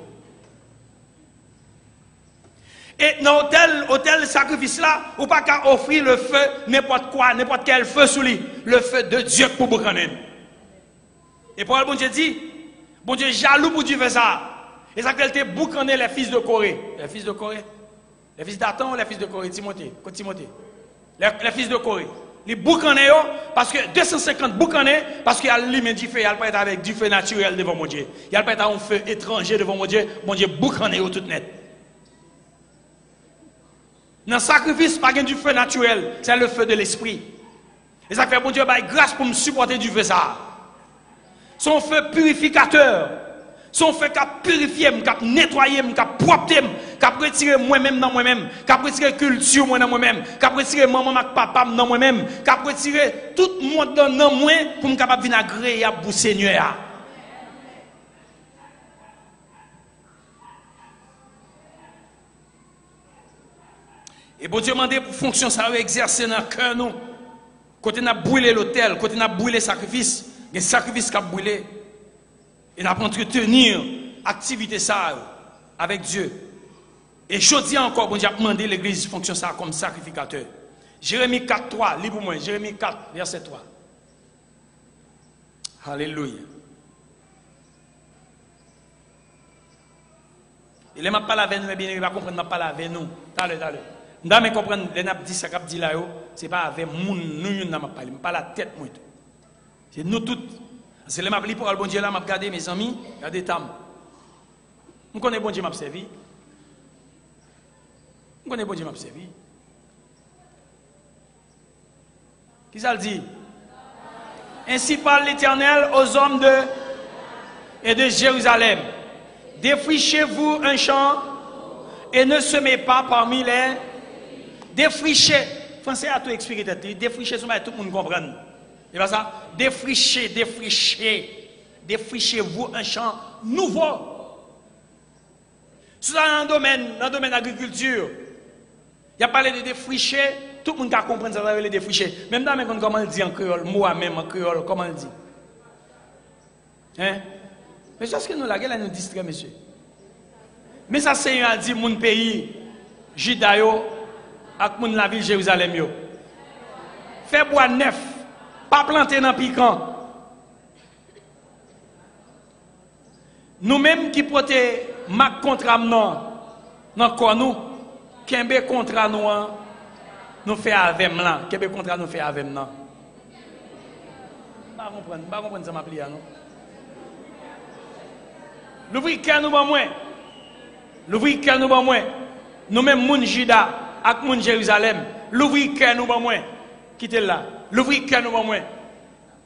Et dans hôtel sacrifice là, ou pas qu'à offrir le feu, n'importe quoi, n'importe quel feu sur lui, le feu de Dieu pour vous connaître. Et pour le bon Dieu dit, bon Dieu jaloux pour Dieu faire ça. Et ça qu'elle était boucané les fils de Corée. Les fils de Corée. Les fils d'Athan ou les fils de Corée? Timothée. Les fils de Corée. Les boucanés parce que 250 boucanés parce qu'il y a lui-même du feu. Il n'y a pas être avec du feu naturel devant mon Dieu. Il n'y a pas être un feu étranger devant mon Dieu. Mon Dieu boucané tout net. Dans le sacrifice, pas du feu naturel. C'est le feu de l'esprit. Et ça fait bon Dieu grâce pour me supporter du feu ça. Son feu purificateur. Son fait qu'à purifier, qu'à nettoyer, qu'à propter, qu'à retirer moi-même dans moi-même, qu'à retirer culture moi dans moi-même, qu'à retirer maman et papa dans moi-même, qu'à retirer tout le monde dans moi pour me capable venir agréable pour Seigneur. Et bon Dieu demandé pour fonction ça exercer dans le cœur nous. Côté n'a brûlé l'autel, côté n'a brûlé le sacrifice, il y a sacrifice qui a brûlé. Et nous avons entretenir l'activité ça avec Dieu. Et je dis encore, bon Dieu a demandé l'église fonction ça comme sacrificateur. Jérémie 4, 3, lis pour moi. Jérémie 4, verset 3. Alléluia. Il ne m'a pas avec nous, mais bien, il va comprendre, il ne m'a pas avec nous. Allez. Nous devons comprendre, les nappes dit ça, dit là, ce n'est pas avec nous, nous n'avons pas, pas la tête, moi. C'est nous tous. C'est le m'a pris pour le bon Dieu là, m'a regardé mes amis, regardez tam. On connaît bon Dieu m'a servi. On connaît bon Dieu m'a servi. Qui ça le dit? Ainsi parle l'Éternel aux hommes de Jérusalem. Défrichez-vous un champ et ne semez pas parmi les défrichez. Français a tout expliqué. Défricher, tout le monde comprend. C'est pas ça? Défrichez-vous un champ nouveau. C'est dans le domaine d'agriculture. Il y a parlé de défricher, tout le monde a compris ça, va les défricher. Même dans comment on le dit en créole, moi-même en créole, comment on le dit? Hein? Mais c'est ce que nous, la gueule, nous distrait, monsieur. Mais ça, c'est un dit, mon pays, Judaïo, avec mon la ville Jérusalem. Fait bois neuf. Pas planter dans piquant. Nous-mêmes qui portons ma contrat dans quoi nous, qu'un contrat nous fait avec là, qu'un contrat nous fait avec là. Pas comprendre ça m'appelle non. L'ouvrir cœur nous ba moins. L'ouvrir cœur nous ba moins. Nous-mêmes moun Juda avec moun Jérusalem, l'ouvrir cœur nous ba moins. Quittez là. L'ouvrir cœur nous ba moins.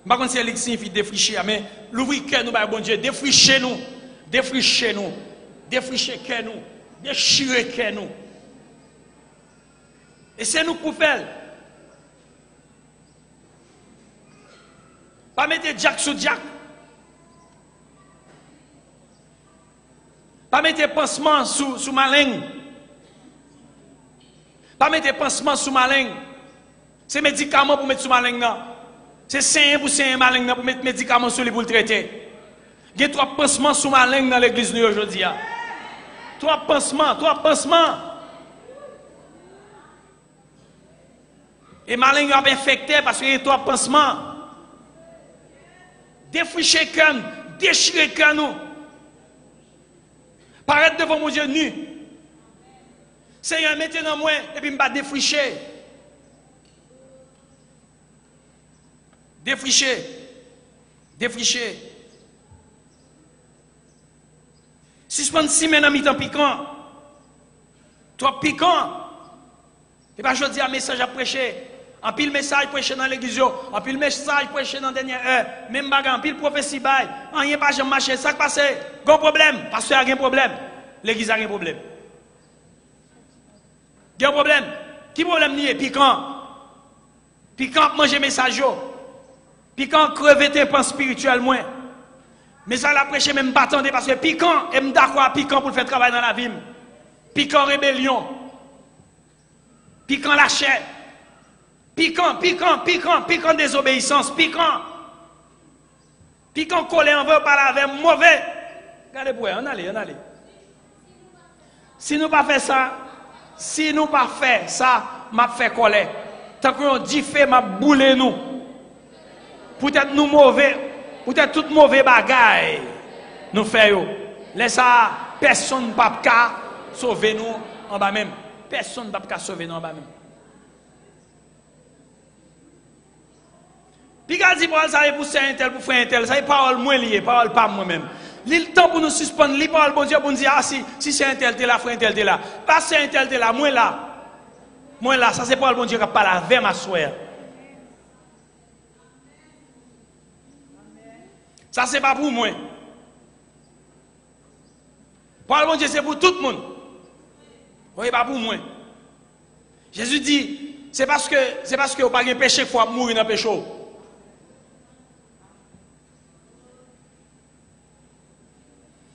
Par contre c'est signifie défricher mais l'ouvrir cœur nous ba bon Dieu, défricher nous, défricher cœur nous, déchirer cœur nous. Et c'est nous pour faire. Pas mettre Jack sur Jack. Pas mettre pansement sous ma langue. Pas mettre pansement sous ma langue. C'est médicament pour mettre sous ma langue. C'est sain pour sain ma langue pour mettre médicament sur lui pour le traiter. Il y a trois pansements sous ma langue dans l'église aujourd'hui. Trois pansements. Et ma langue est infectée parce qu'il y a trois pansements. Défricher le déchirer le cœur. Paraître devant mon Dieu nu. Seigneur, mettez dans moi et puis me défricher. Défricher. Suspendre 6 semaines en mi-temps piquant. Toi piquant. Et bien je dis un message à prêcher. En pile message prêché dans l'église. En pile message prêché dans la dernière heure. Même bagarre, en pile prophétie bail. En rien pas jamais marché. Ça qui passe. Gon problème. Pasteur a un problème. L'église a un problème. Il y a un problème. Qui problème lié? Piquant. Piquant manger message. Piquant crever tes pans spirituels moins. Mais ça l'a prêché même pas attendre parce que piquant, et d'accord piquant pour faire travail dans la vie. Piquant rébellion. Piquant la chair. Piquant désobéissance. Piquant collé envers par la veille mauvais. Regardez pour on allez. Si nous pas fait ça, m'a fait coller. Tant qu'on dit fait m'a boulé nous. Peut-être nous mauvais, peut-être tout mauvais bagaille nous faisons. Laisse ça, personne ne peut sauver nous en bas même. Personne ne peut sauver nous en bas même. Puis quand dit parole ça pour faire un tel, pour faire un tel, ça est parole moins liée, parole pas moi-même. Le temps pour nous suspendre, les paroles bon Dieu pour nous dire ah si c'est un tel là, frère un tel là. Pas c'est un tel là, moi là, ça c'est parole bon Dieu qui parle avec ma soeur. Ça, c'est pas pour moi. Parole bon Dieu, c'est pour tout le monde. Oui, pas pour moi. Jésus dit, c'est parce que vous n'avez pas de péché qu'il faut mourir dans le péché.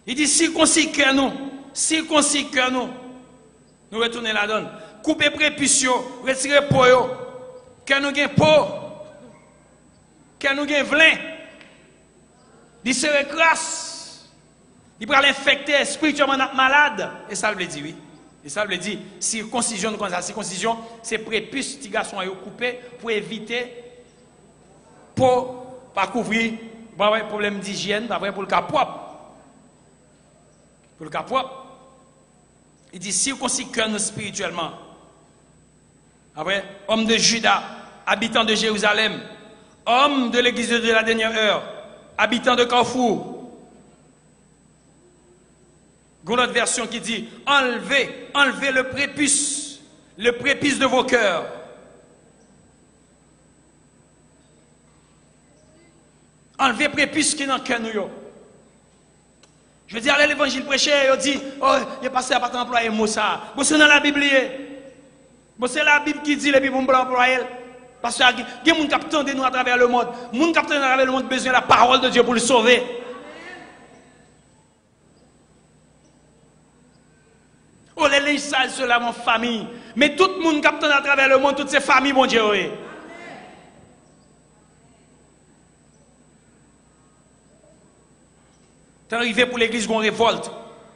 Il dit, circoncis que nous, nous retournons la donne. Coupez prépuce, retirez peau, que nous gagnons peau, que nous gagnons vlin. Il serait crasse. Il pourrait l'infecter spirituellement malade. Et ça veut dire, oui. Et ça veut dire, circoncision, comme ça, circoncision, c'est prépuce, petit garçon à couper pour éviter, pour pas couvrir, problème d'hygiène, pour le cas propre. Pour le cas propre. Il dit, circoncis nous spirituellement. Après, homme de Juda, habitant de Jérusalem, homme de l'église de la dernière heure, habitant de Carrefour. Il y a une autre version qui dit enlevez le prépuce de vos cœurs. Enlevez le prépuce qui est dans le cœur. Je veux dire, allez l'évangile prêché, il dit oh, il est passé à pas employer mot ça. Bon, c'est dans la Bible. Bon, c'est la Bible qui dit les Bibles pour employer. Parce qu'il y a des gens qui attendent nous à travers le monde. Les gens qui attendent à travers le monde ont besoin de la parole de Dieu pour le sauver. Oh, les législations, cela, mon famille. Mais tout le monde qui attend à travers le monde, toutes ces familles, mon Dieu. Oui. T'es arrivé pour l'église qu'on révolte.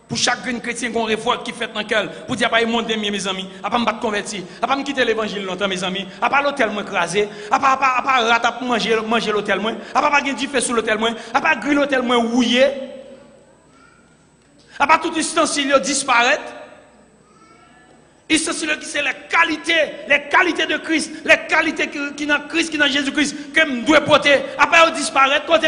Pour chaque chrétien qu'on révolte qui fait dans le cœur. Pour dire, pas mon demi, mes amis. À pas me battre converti. À pas me quitter l'évangile longtemps, mes amis. À pas l'hôtel moins crasé. À pas rater pour manger l'hôtel moins. À pas gagner du feu sur l'hôtel moins. À pas griller l'hôtel moins rouillé. À pas tout ustensile disparaître. Ustensile qui c'est les qualités de Christ. Les qualités qui dans Christ, qui dans Jésus-Christ. Que nous devons porter. À pas disparaître côté.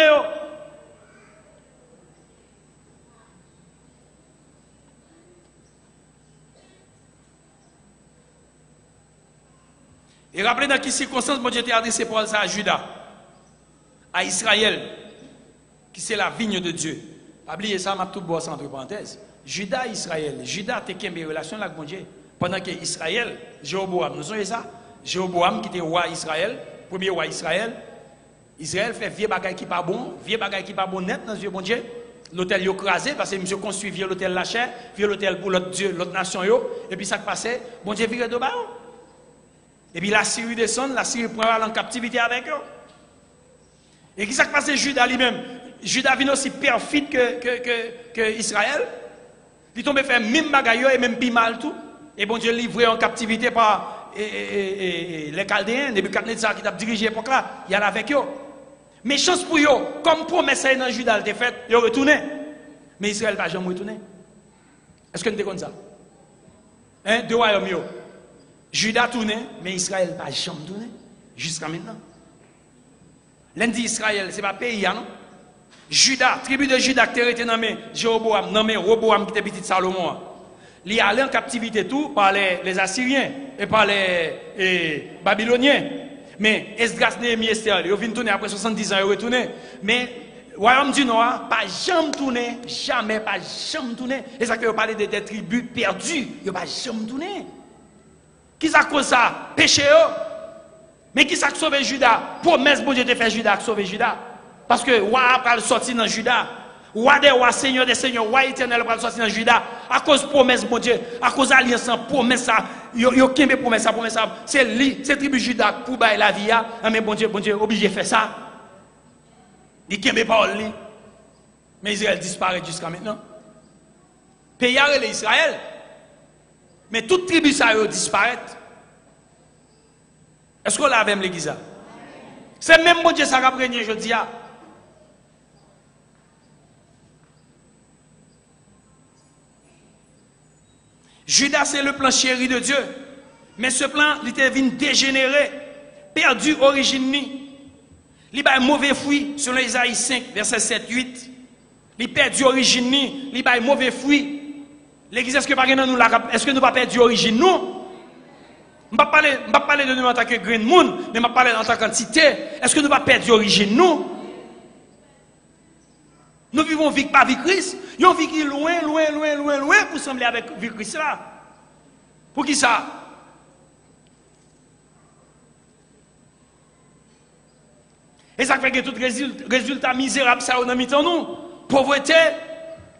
Et rappelez dans quelles circonstances, mon Dieu t'a adressé pour ça à Judas, à Israël, qui c'est la vigne de Dieu. Oubliez ça, m'a tout bossé entre parenthèses. Judas, Israël. Judas, t'es qu'une relation avec mon Dieu. Pendant que Israël, Jéroboam, nous savons ça? Jéroboam qui était roi Israël, premier roi Israël. Israël fait vieux bagaille qui pas bon net dans les yeux, mon Dieu. l'hôtel yo crasé parce que monsieur construit vieux l'hôtel la chair, vieux l'hôtel pour l'autre Dieu, l'autre nation yo, et puis ça qui passait, bon Dieu vire de bas. Et puis la Syrie descend, la Syrie prend en captivité avec eux. Et qui ça qui passait Judas lui-même? Judas vient aussi perfide que Israël. Il tombe faire même bagaille et même plus mal tout. Et bon Dieu livré en captivité par les Chaldéens, Nebuchadnezzar qui t'a dirigé l'époque là, il y a avec eux. Mais chance pour eux, comme promesse dans Judas était faite, ils ont retourné. Mais Israël va jamais retourner. Est-ce que nous sommes comme ça? Hein? Deux royaumes. Judas tourné, mais Israël va jamais tourner. Jusqu'à maintenant. Lundi Israël, ce n'est pas pays, non? Judas, tribu de Judas qui était nommé Jéroboam, nommé Roboam qui était petit Salomon. Il est allé en captivité tout par les Assyriens et par les Babyloniens. Mais Esdras, Néhémie, Esther, ils viennent tourner après 70 ans, ils retournent. Mais le royaume du Nord, pas jamais tourné, jamais, pas jamais tourné. Et ça que vous parlez des tribus perdues, ils n'ont pas jamais tourné. Qui ça cause ça? Péché. Mais qui ça sauve Judas? Promesse, bon Dieu, de faire Judas, sauver Judas. Parce que roi va sortir dans Judas. Roi des rois, seigneur des seigneurs, roi éternel va sortir dans Judas. À cause de promesse, bon Dieu, à cause de l'alliance, promesse, yo kembe promesse, c'est lui, c'est tribu Judas pour bailler la vie. Mais bon Dieu, obligé de faire ça. Il kembe parole lui. Mais Israël disparaît jusqu'à maintenant. Pays a Israël. Mais toute tribu ça disparaît. Est-ce qu'on l'a même l'église? C'est même bon Dieu ça va prégner aujourd'hui. Judas, c'est le plan chéri de Dieu. Mais ce plan, il était venu dégénéré, perdu origine. Il a mauvais fruit, selon Isaïe 5, verset 7-8. Il perdu origine, il a mauvais fruit. L'église, est-ce que nous ne pas perdu origine nous? Je ne vais pas parler de nous en tant que Green Moon, mais je vais parler en tant qu'entité. Est-ce que nous ne pas perdu origine nous? Nous vivons vie pas vie Christ. Nous vivons loin pour sembler avec vie Christ là. Pour qui ça? Et ça fait que tout résultat misérable ça dans mi-temps nous. Pauvreté,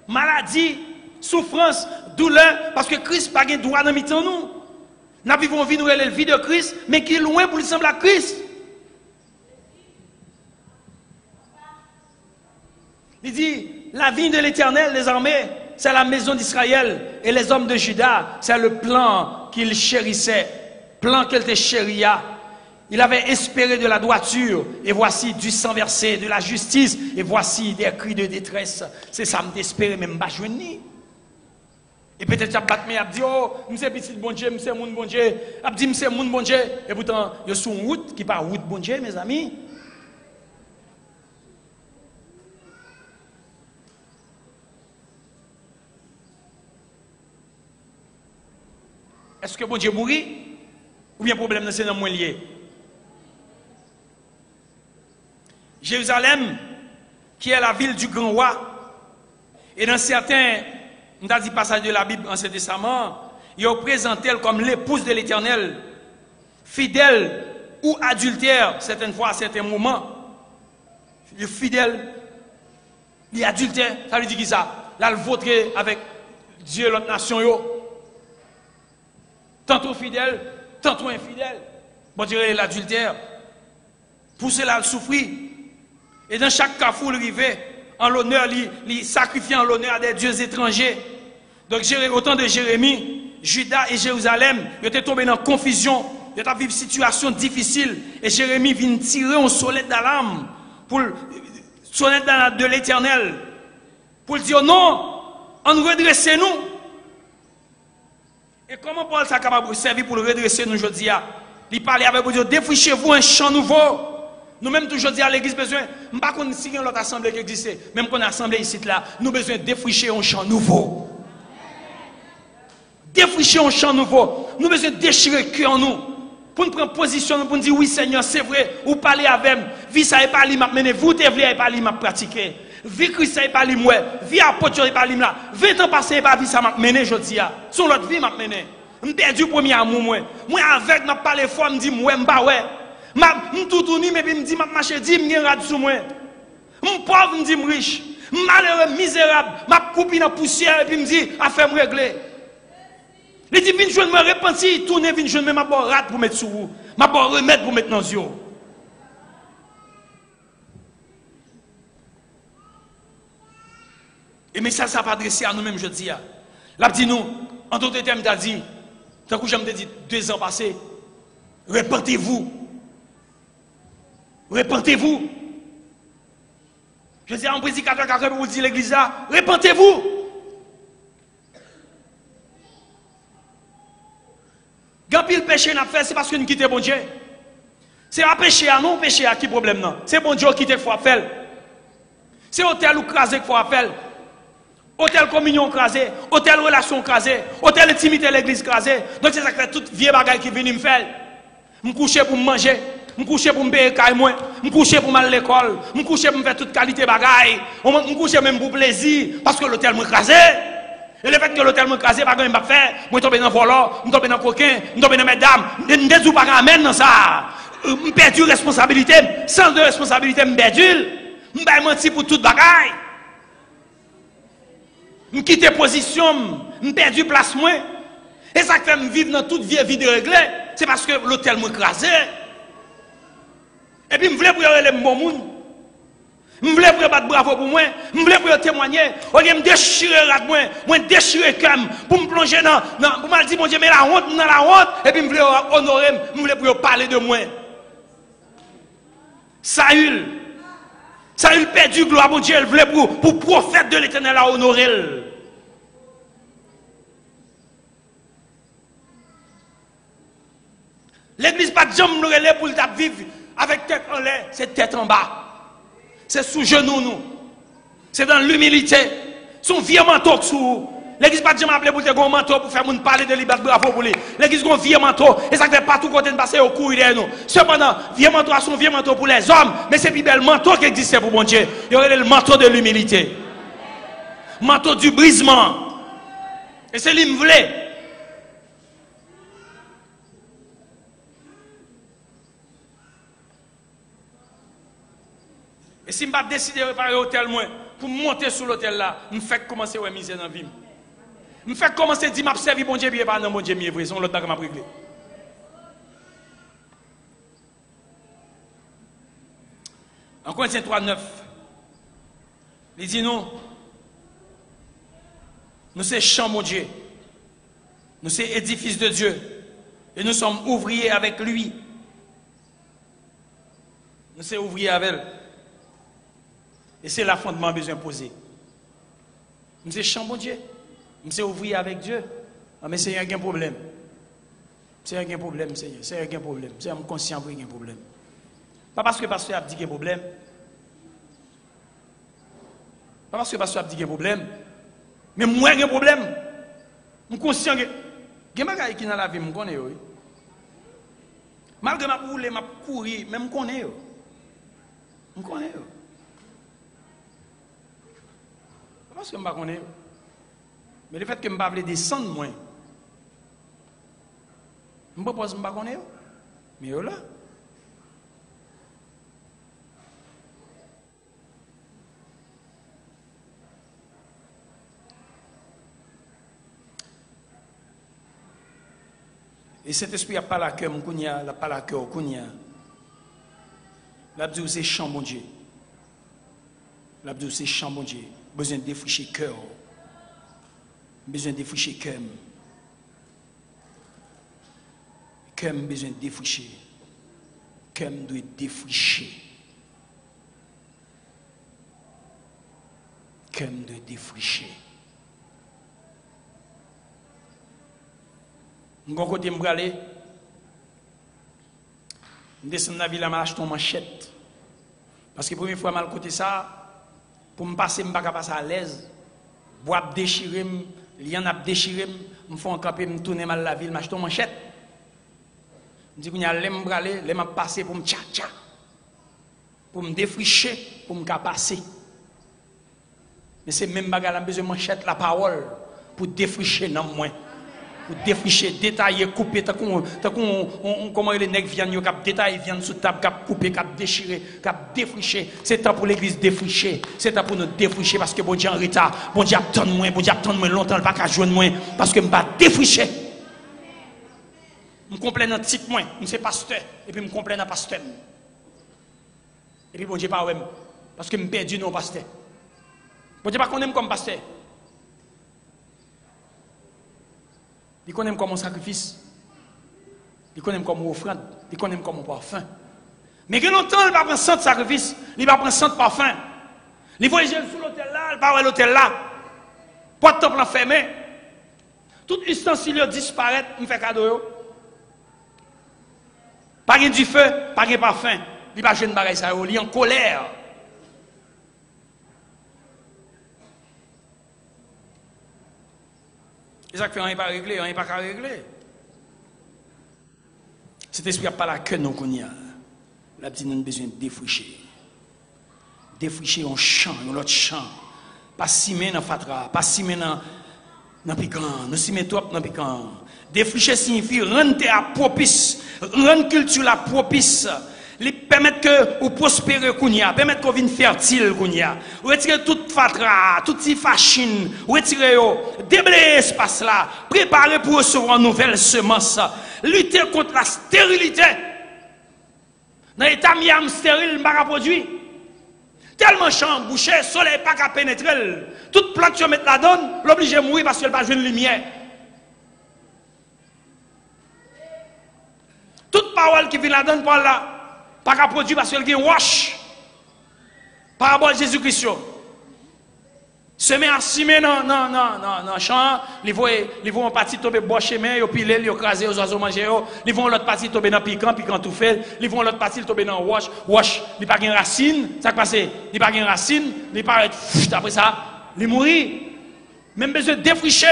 maladie, souffrance, douleur, parce que Christ n'a pas de droit dans mi-temps nous. Nous vivons vie, nous la vie de Christ, mais qui est loin pour lui sembler à Christ. Il dit, la vie de l'Éternel, les armées, c'est la maison d'Israël. Et les hommes de Juda, c'est le plan qu'il chérissait. Plan qu'il te chéria. Il avait espéré de la droiture. Et voici du sang versé, de la justice. Et voici des cris de détresse. C'est ça, m'espérer même pas joindre. Et peut-être que tu as dit, oh, je suis petit bon Dieu, je suis mon bon Dieu. Tu dit, je suis mon bon Dieu. Et pourtant, je suis une route qui n'est pas route bon Dieu, mes amis. Est-ce que bon Dieu mourit? Ou bien problème c'est dans moins lié? Jérusalem, qui est la ville du grand roi, et dans certains passages de la Bible, Ancien Testament, il est présenté comme l'épouse de l'Éternel, fidèle ou adultère, certaines fois, à certains moments. Il est fidèle, il est adultère, ça veut dire qui ça? Là, le vôtre avec Dieu, l'autre nation, tantôt fidèle, tantôt infidèle. Bon Dieu, l'adultère. Pour cela, il souffrit. Et dans chaque carrefour, il arrivait en l'honneur, il sacrifiait en l'honneur à des dieux étrangers. Donc, au temps de Jérémie, Juda et Jérusalem, ils étaient tombés dans la confusion, ils étaient dans une situation difficile. Et Jérémie vient tirer un sonnette d'alarme pour sonnette de l'Éternel. Pour dire non, on redressez-nous. Et comment Paul est capable de servir pour le redresser nous aujourd'hui? Il parlait avec vous, défrichez-vous un champ nouveau. Nous-mêmes, aujourd'hui, à l'église, besoin, je ne sais pas si il y a une autre assemblée qui existe, même qu'on a assemblée ici, là, nous avons besoin de défricher un champ nouveau. Défricher un champ nouveau. Nous avons besoin de déchirer le cœur en nous. Pour nous prendre position, pour nous dire, oui, Seigneur, c'est vrai, ou parler avec moi. Vie, ça n'est pas lui, m'a mené. Vous, t'es venu, pas lui, m'a pratiqué. Vie Christ, ça n'est pas lui, moi. Vie apôtre, ça n'est pas lui, là. 20 ans passés, pas vie, ça m'a mené, aujourd'hui. Son l'autre vie, m'a mené. Je perdu le premier amour, moi. Moi, avec, m'a parlé fort, me dit, moi, m'ba, ouais. Je tout tourné, mais puis me dit, m'a marché, dit, m'y rad sous moi. Mon pauvre, me dit, riche. Malheureux, misérable, m'a coupé dans la poussière et puis me dit, a fait me régler. Il dit, viens me repentir, tourner, viens me ma rate pour mettre sur vous. Ma remède pour mettre dans les yeux. Et mais ça pas adressé à nous-mêmes, je dis. Là, dit nous, en d'autres termes, il dit, tant que j'aime dit 2 ans passés, repentez-vous. Repentez-vous. Je dis à un prédicateur qui vous dit l'église là, repentez-vous. Quand il péché n'a fait, c'est parce que nous quittons bon Dieu. C'est pas péché à non, péché à qui problème non. C'est bon Dieu qui te faut faire. C'est hôtel ou crasé qu'il faut faire. Hôtel communion crasé, hôtel relation crasé, hôtel intimité l'église crasé. Donc c'est ça que fait toute vieille bagaille qui vient me faire. Me coucher pour me manger, me coucher pour me payer caille moi, me coucher pour m'aller à l'école, me coucher pour me faire toute qualité bagaille, me coucher même pour plaisir parce que l'hôtel me crasé. Et le fait que l'hôtel me crasé, pas grand faire, moi tomber dans volant, me tomber dans coquin, me tomber dans mesdames, ne pas amène dans ça. Me perdu responsabilité, sens de responsabilité me perdu. Me pas menti pour toute bagaille. Je quitte position, je perdu place moi. Et ça fait me vivre dans toute vieille vie de réglée, c'est parce que l'hôtel m'a écrasé. Et puis je voulais pour aller bon monde. Je voulais pour battre bravo pour moi, je voulais pour témoigner. Au lieu de me déchirer moi déchirer comme pour me plonger dans pour me dire mon Dieu mais la honte dans la honte et puis je voulais honorer, je voulais pour parler de moi. Saül perdu gloire mon Dieu, il voulait pour prophète de l'Éternel à honorer. L'église pas de jambe relais pour vivre avec tête en l'air, c'est tête en bas. C'est sous genou nous. C'est dans l'humilité. Son vieux manteau sous. L'église pas de jambe appelé pour te un manteau pour faire parler de liberté bravo pour lui. L'église a un vieux manteau et ça fait partout côté de passer au cou derrière nous. Cependant, vieux manteau a son vieux manteau pour les hommes, mais c'est plus bel manteau qui existe pour mon Dieu. Il y aurait le manteau de l'humilité. Manteau du brisement. Et c'est lui qui me voulait. Et si je ne décide de réparer l'hôtel, pour monter sur l'hôtel là, je fais commencer à miser dans la vie. Je fais commencer à dire que je servi bon Dieu, puis pas non, bon Dieu, mieux vrai, c'est l'autre temps que je réglé. En Corinthiens 3:9, il dit nous sommes champs, mon Dieu, nous sommes édifices de Dieu, et nous sommes ouvriers avec lui. Nous sommes ouvriers avec lui. Et c'est là fondement besoin de poser. Nous sommes champ, mon Dieu. Nous sommes ouvriers avec Dieu. Ah, mais c'est un problème. C'est un problème, Seigneur. C'est un problème. C'est conscient qu'il y a un problème. Pas parce que le pasteur a dit qu'il y a un problème. Pas parce que le pasteur a dit qu'il y a un problème. Mais moi, il y a un problème. Je suis conscient que. Il y a des gens qui sont dans la vie, je connais. Malgré ma roule, ma courir, même je connais. Je connais. Parce que je ne connais pas. Mais le fait que je ne peux pas descendre, moi, je ne peux pas connaître. Mais là. Et cet esprit n'a pas la cœur, il n'a pas la cœur, l'abdou c'est champ, mon Dieu. L'abdou c'est champ, mon Dieu. Besoin de défricher cœur. Besoin de défricher cœur. Cœur besoin de défricher. Cœur doit défricher. Cœur doit défricher. Je vais côté me aller. Je descends dans la ville, je m'achète une manchette. Parce que la première fois, je côté ça. Pour me passer, je ne peux pas passer à l'aise. Bois déchiré, lien a déchiré, je me fais camper, je me tourne mal la ville, je m'achète une manchette. Je dis que je vais passer pour me tcha-tcha. Pour me défricher, pour me passer. Mais c'est même bagarre, j'ai besoin de manchette la parole pour défricher dans moi. pour défricher, détailler, couper, comment les nègres viennent, cap détailler, viennent sous table, cap couper, cap déchirer, cap défricher. C'est temps pour l'église défricher, c'est temps pour nous défricher parce que bon Dieu en retard, bon Dieu attend moins, bon Dieu attend moins longtemps, il va pas joindre moins parce que je vais défricher. Je complète dans titre moins, je suis pasteur et puis je complète dans pasteur. Et puis bon Dieu pas même parce que je perdu non pasteur. Bon Dieu pas qu'on aime comme pasteur. Il connaît comme un sacrifice. Il connaît comme une offrande. Il connaît comme un parfum. Mais que longtemps, il va prendre 100 sacrifices. Il va prendre 100 parfums. Il va aller sous l'hôtel là, il va aller l'hôtel là. Pas de temple enfermé. Tout ustensile disparaît, il me fait cadeau. Pas du feu, pas de parfum. Il va jouer une bagaille, il est en colère. Les actes rien pas réglé, rien pas régler. Cet esprit n'a pas la queue non qu'on y a. La petite nous besoin de défricher. Défricher un champ, un autre champ. Pas simer dans fatra, pas simer dans piquant, nous simer trop dans piquant. Défricher signifie rendre terre propice, rendre culture la propice. Permettre que vous prospérez kounya, permettre qu'on vienne fertile kounya. Retirer toute fatra, toute fachine, retirer yo, déblayer espace là, préparer pour recevoir une nouvelle semence, lutter contre la stérilité. Dans l'état miam stérile, pas produit. Tellement champ bouché, soleil pas qu'à pénétrer. Toute plante que mettre la donne, l'oblige à mourir parce qu'elle pas jouer une lumière. Toute parole qui vient la donne par là. Pas qu'à produire parce qu'il y a un wash par rapport à Jésus-Christ. Semer à simer dans le champ, ils vont en partie tomber bois chemin, ils pilent, ils écrasent, les oiseaux manger, ils vont l'autre partie tomber dans piquant tout fait, ils vont l'autre partie tomber dans wash, il pas de racine, ça passe, il pas de racine, il paraît après ça, il mourit. Même besoin de défricher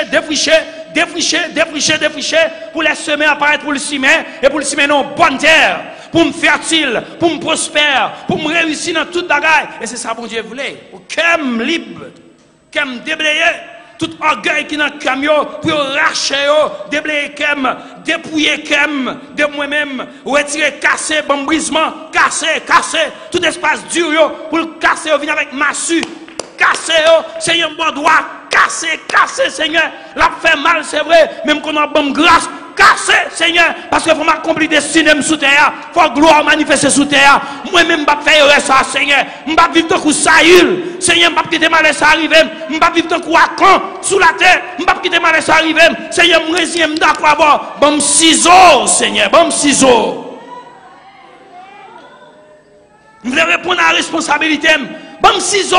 pour les semer apparaître pour le cimer et pour le cimer dans bonne terre, pour me fertile, pour me prospère, pour me réussir dans toute bagaille. Et c'est ça que Dieu voulait. Pour qu'elle libre, qu'elle déblayer tout orgueil qui est dans le camion, pour racher, déblayer qu'elle, dépouiller qu'elle, de moi-même, retirer, casser, bon brisement, casser, tout espace dur, pour le casser, venir avec massue, casser, Seigneur, bon droit. Casser, Seigneur. La fait mal, c'est vrai. Même qu'on a bonne grâce. Casser, Seigneur. Parce qu'il faut m'accomplir des cinémas sous terre. Il faut gloire manifester sous terre. Moi-même, je vais faire ça, Seigneur. Je vais vivre tant que Saül. Seigneur, je vais quitter mal ça arriver. Je vais vivre tant que Akan sous la terre. Je vais quitter mal ça arriver. Seigneur, je résigne d'accord. Bon ciseau, Seigneur. Bon ciseau. Je vais répondre à la responsabilité. Bon ciseau.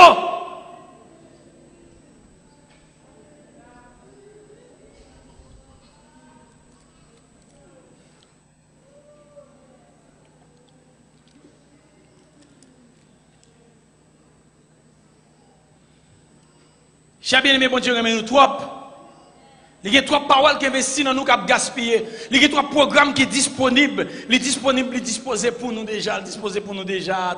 J'ai bien aimé, bon Dieu, mais nous trop. Il y a trop de paroles qui investissent dans nous, qui ont gaspillé. Il y a trop de programmes qui sont disponibles. Les disponibles, les disposés pour nous déjà.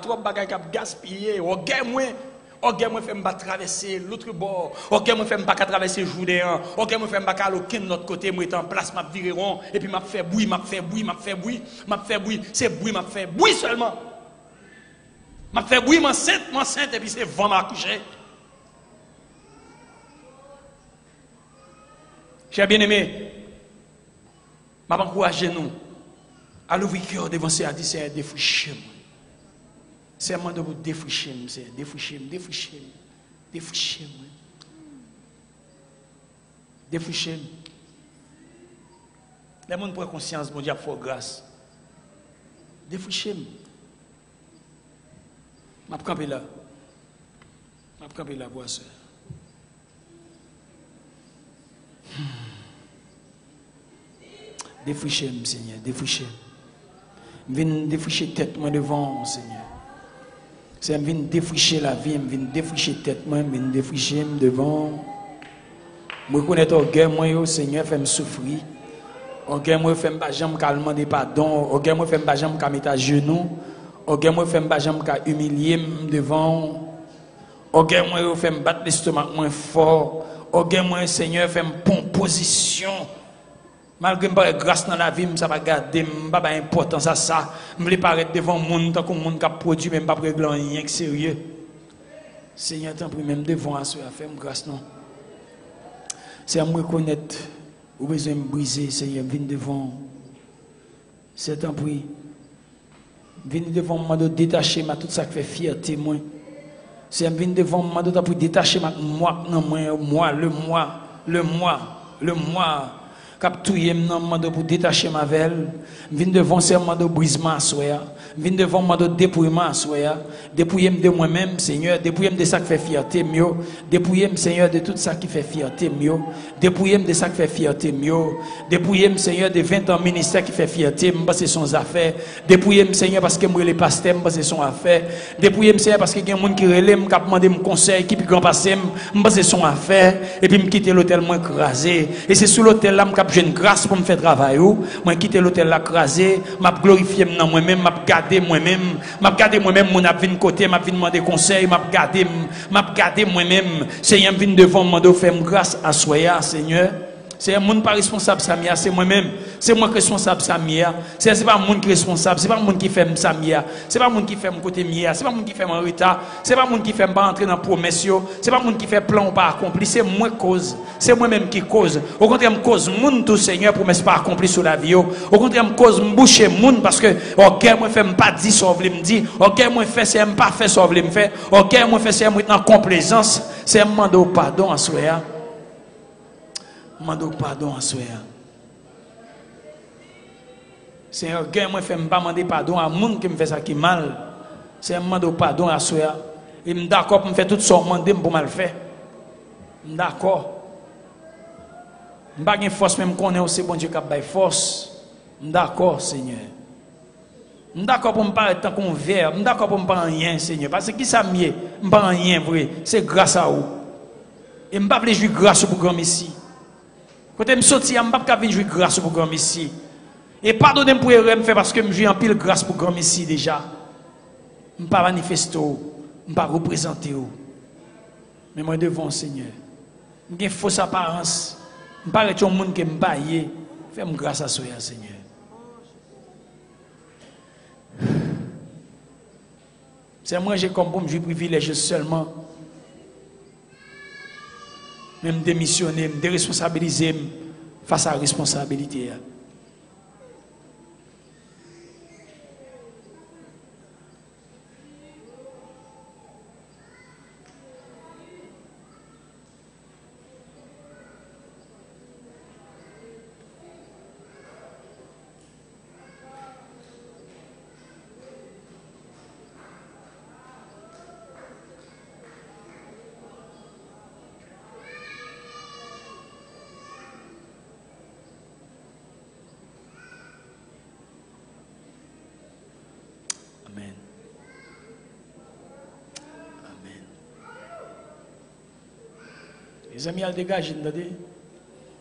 Trop de bagages qui ont gaspillé. Ok, moi, fait me traverser l'autre bord. Ok, moi, fait me pas traverser le Jourdain. Ok, moi, fait me pas aller de l'autre côté. Moi, en place, m'a viré rond. Et puis, m'a fait bouillir. C'est bouillir, m'a fait bouillir seulement. M'a fait bouillir, m'enceinte, et puis c'est vent m'a couché. J'ai bien aimé, je vais encourager nous à l'ouvrir cœur devant ça, à dire c'est défricher. C'est un moment de vous défricher, c'est défricher. Les gens prennent conscience, mon Dieu, faut grâce. Défricher. Je vais camper là. Bois ça. Défricher, Seigneur, défricher. Viens défricher tête moi devant, Seigneur. C'est viens défricher la vie, viens défricher tête moi, viens défricher devant. Je reconnais orgueil moi, Seigneur, fais-moi souffrir. Orgueil moi, fais-moi pas jamais demander pardon. Orgueil moi, fais-moi pas jamais mettre à genoux. Orgueil moi, fais-moi pas jamais humilier devant. Orgueil moi, fais-moi battre l'estomac moins fort. Orgueil moi, Seigneur, fais-moi bonne position. Malgré que je grâce dans la vie, ça va garder, je pas d'importance à ça. Je veux paraître devant le monde, tant que le monde qui a produit, même pas régler rien sérieux. Seigneur, t'en prie, même devant à faire grâce, non. C'est à me reconnaître, ou besoin de me briser, Seigneur, viens devant. C'est t'en prie. Viens devant moi de détacher tout ça qui fait fierté, moi. C'est viens devant moi de détacher moi, non, le moi. Captuyer moi pour détacher ma velle. Viens devant moi de brisement, soya. Viens devant moi de dépouillement, soya. Dépouiller de moi-même, Seigneur. Dépouiller de ça qui fait fierté, mieux. Dépouiller, Seigneur, de tout ça qui fait fierté, mieux. Dépouiller de ça qui fait fierté, mieux. Dépouiller, Seigneur, de 20 ans ministère qui fait fierté, parce que son affaire. Dépouiller, Seigneur, parce que moi les pasteurs, parce que son affaire. Dépouiller, Seigneur, parce que il y a des gens qui relèvent, qui demandent mon conseil, qui puis grand pasteur, parce que son affaire. Et puis me quitter l'hôtel moins crasé. Et c'est sous l'hôtel là, j'ai une grâce pour me faire travailler. Moi quitter l'hôtel là crasé, m'a glorifier moi-même, m'a garder moi-même, mon ap vinn côté, m'a vinn demander conseil, m'a garder moi-même. Seigneur vinn devant demander faire grâce à soya, Seigneur. C'est un monde pas responsable Samia, c'est moi-même. C'est moi qui responsable Samia. C'est pas monde qui responsable, c'est pas monde qui fait Samia. C'est pas monde qui fait mon côté mia, c'est pas monde qui fait mon retard, c'est pas monde qui fait pas entrer dans promesse, c'est pas monde qui fait plan ou pas accompli, c'est moi cause. C'est moi-même qui cause. Au contraire, me cause monde tout Seigneur promesse pas accompli sur la vie. Au contraire, me cause me boucher monde parce que OK, moi fait pas dire ça veut me dire. OK, moi fait c'est pas fait ça veut me faire. OK, moi fait c'est moi dans complaisance, c'est demander pardon à soi. Mando pardon à soi. Seigneur, moi fait pas demander pardon à monde qui me fait ça qui mal. C'est mando pardon à soi. Et me d'accord pour me faire tout ça demander pour mal faire. D'accord. M'pas gen force même connaît c'est bon Dieu qui a bail force. D'accord Seigneur. D'accord pour me paraître tant qu'on verre, d'accord pour me pas rien Seigneur parce que qui ça mieux, m'pas rien vrai, c'est grâce à vous. Et m'pas vle jouir grâce pour grand messie. Quand je sorti, je ne peux pas jouer grâce pour grand Messie. Et pardonnez-moi pour erreur me faire parce que je joue en pile grâce pour grand Messie déjà. Je ne peux pas manifester, je ne peux pas représenter. Mais moi devant Seigneur. J'ai une fausse apparence. Je ne peux pas être un monde qui me baille. Fais-moi grâce à soi, Seigneur. C'est moi j'ai comme pour me jouer privilège seulement. Même démissionner, me déresponsabiliser face à la responsabilité. Amen. Amen. Les amis, ils dégagent, il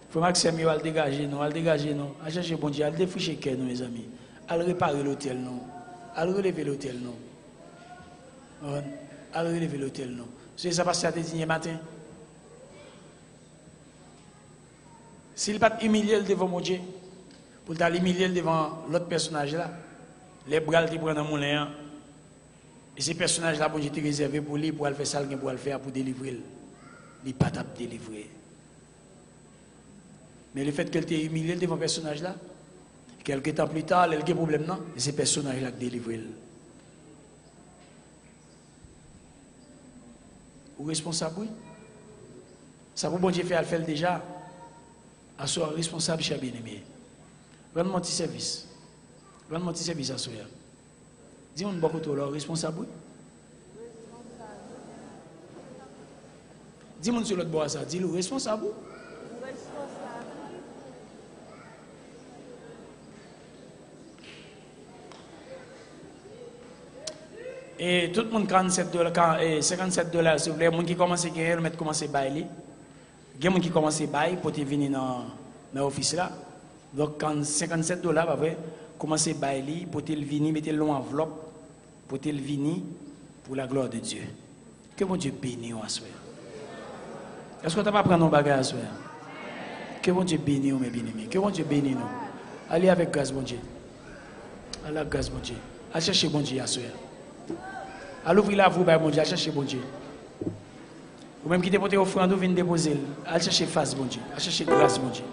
faut Maxime, ils dégagent, non, ils dégagent, non. À chercher bon Dieu, ils défricher cœur, non, les amis. Ils réparer l'hôtel, non. Ils relever l'hôtel, non. Ils relever l'hôtel, non. C'est ça passe à désigner matin. S'il pas humilier devant mon Dieu, pour l'humilier devant l'autre personnage là, les bras qui prennent dans mon moulin, et ces personnages là, bon Dieu, est réservé pour lui, pour faire ça, pour le faire, pour délivrer. Il n'est pas délivré. Mais le fait qu'elle t'ait humilié devant ce personnage là, quelques temps plus tard, il y a un problème, non? Et ces personnages là qui délivrent. Ou responsable, oui. Ça pour bon Dieu faire, elle fait déjà. À soi responsable, cher bien-aimé. Rends-moi un petit service. Rends-moi un petit service à soi. Dis-moi beaucoup de là, responsable. Dis-moi sur l'autre bois ça, dis-le responsable. Et tout le monde 47 $, 57 $, s'il vous plaît, les gens qui commencent à gagner, le mettre commencer à bailler. Il y a des gens qui commencent à bailler pour venir dans l'office là. Donc, quand 57 $, après, commencez à bailler pour venir, mettez le enveloppe pour venir pour la gloire de Dieu. Que mon Dieu bénisse à soi. Est-ce que tu n'as pas pris nos bagages à soi? Que bon Dieu bénisse nous, mes bien-aimés. Que bon Dieu bénisse nous. Allez avec grâce, bon Dieu. Allez avec grâce, bon Dieu. Allez chercher bon Dieu à ce soir. Allez ouvrir la voie, bon Dieu. Allez chercher bon Dieu. Ou même qui déposer offrande, vous venez déposer. Allez chercher face, bon Dieu. Allez chercher grâce, bon Dieu.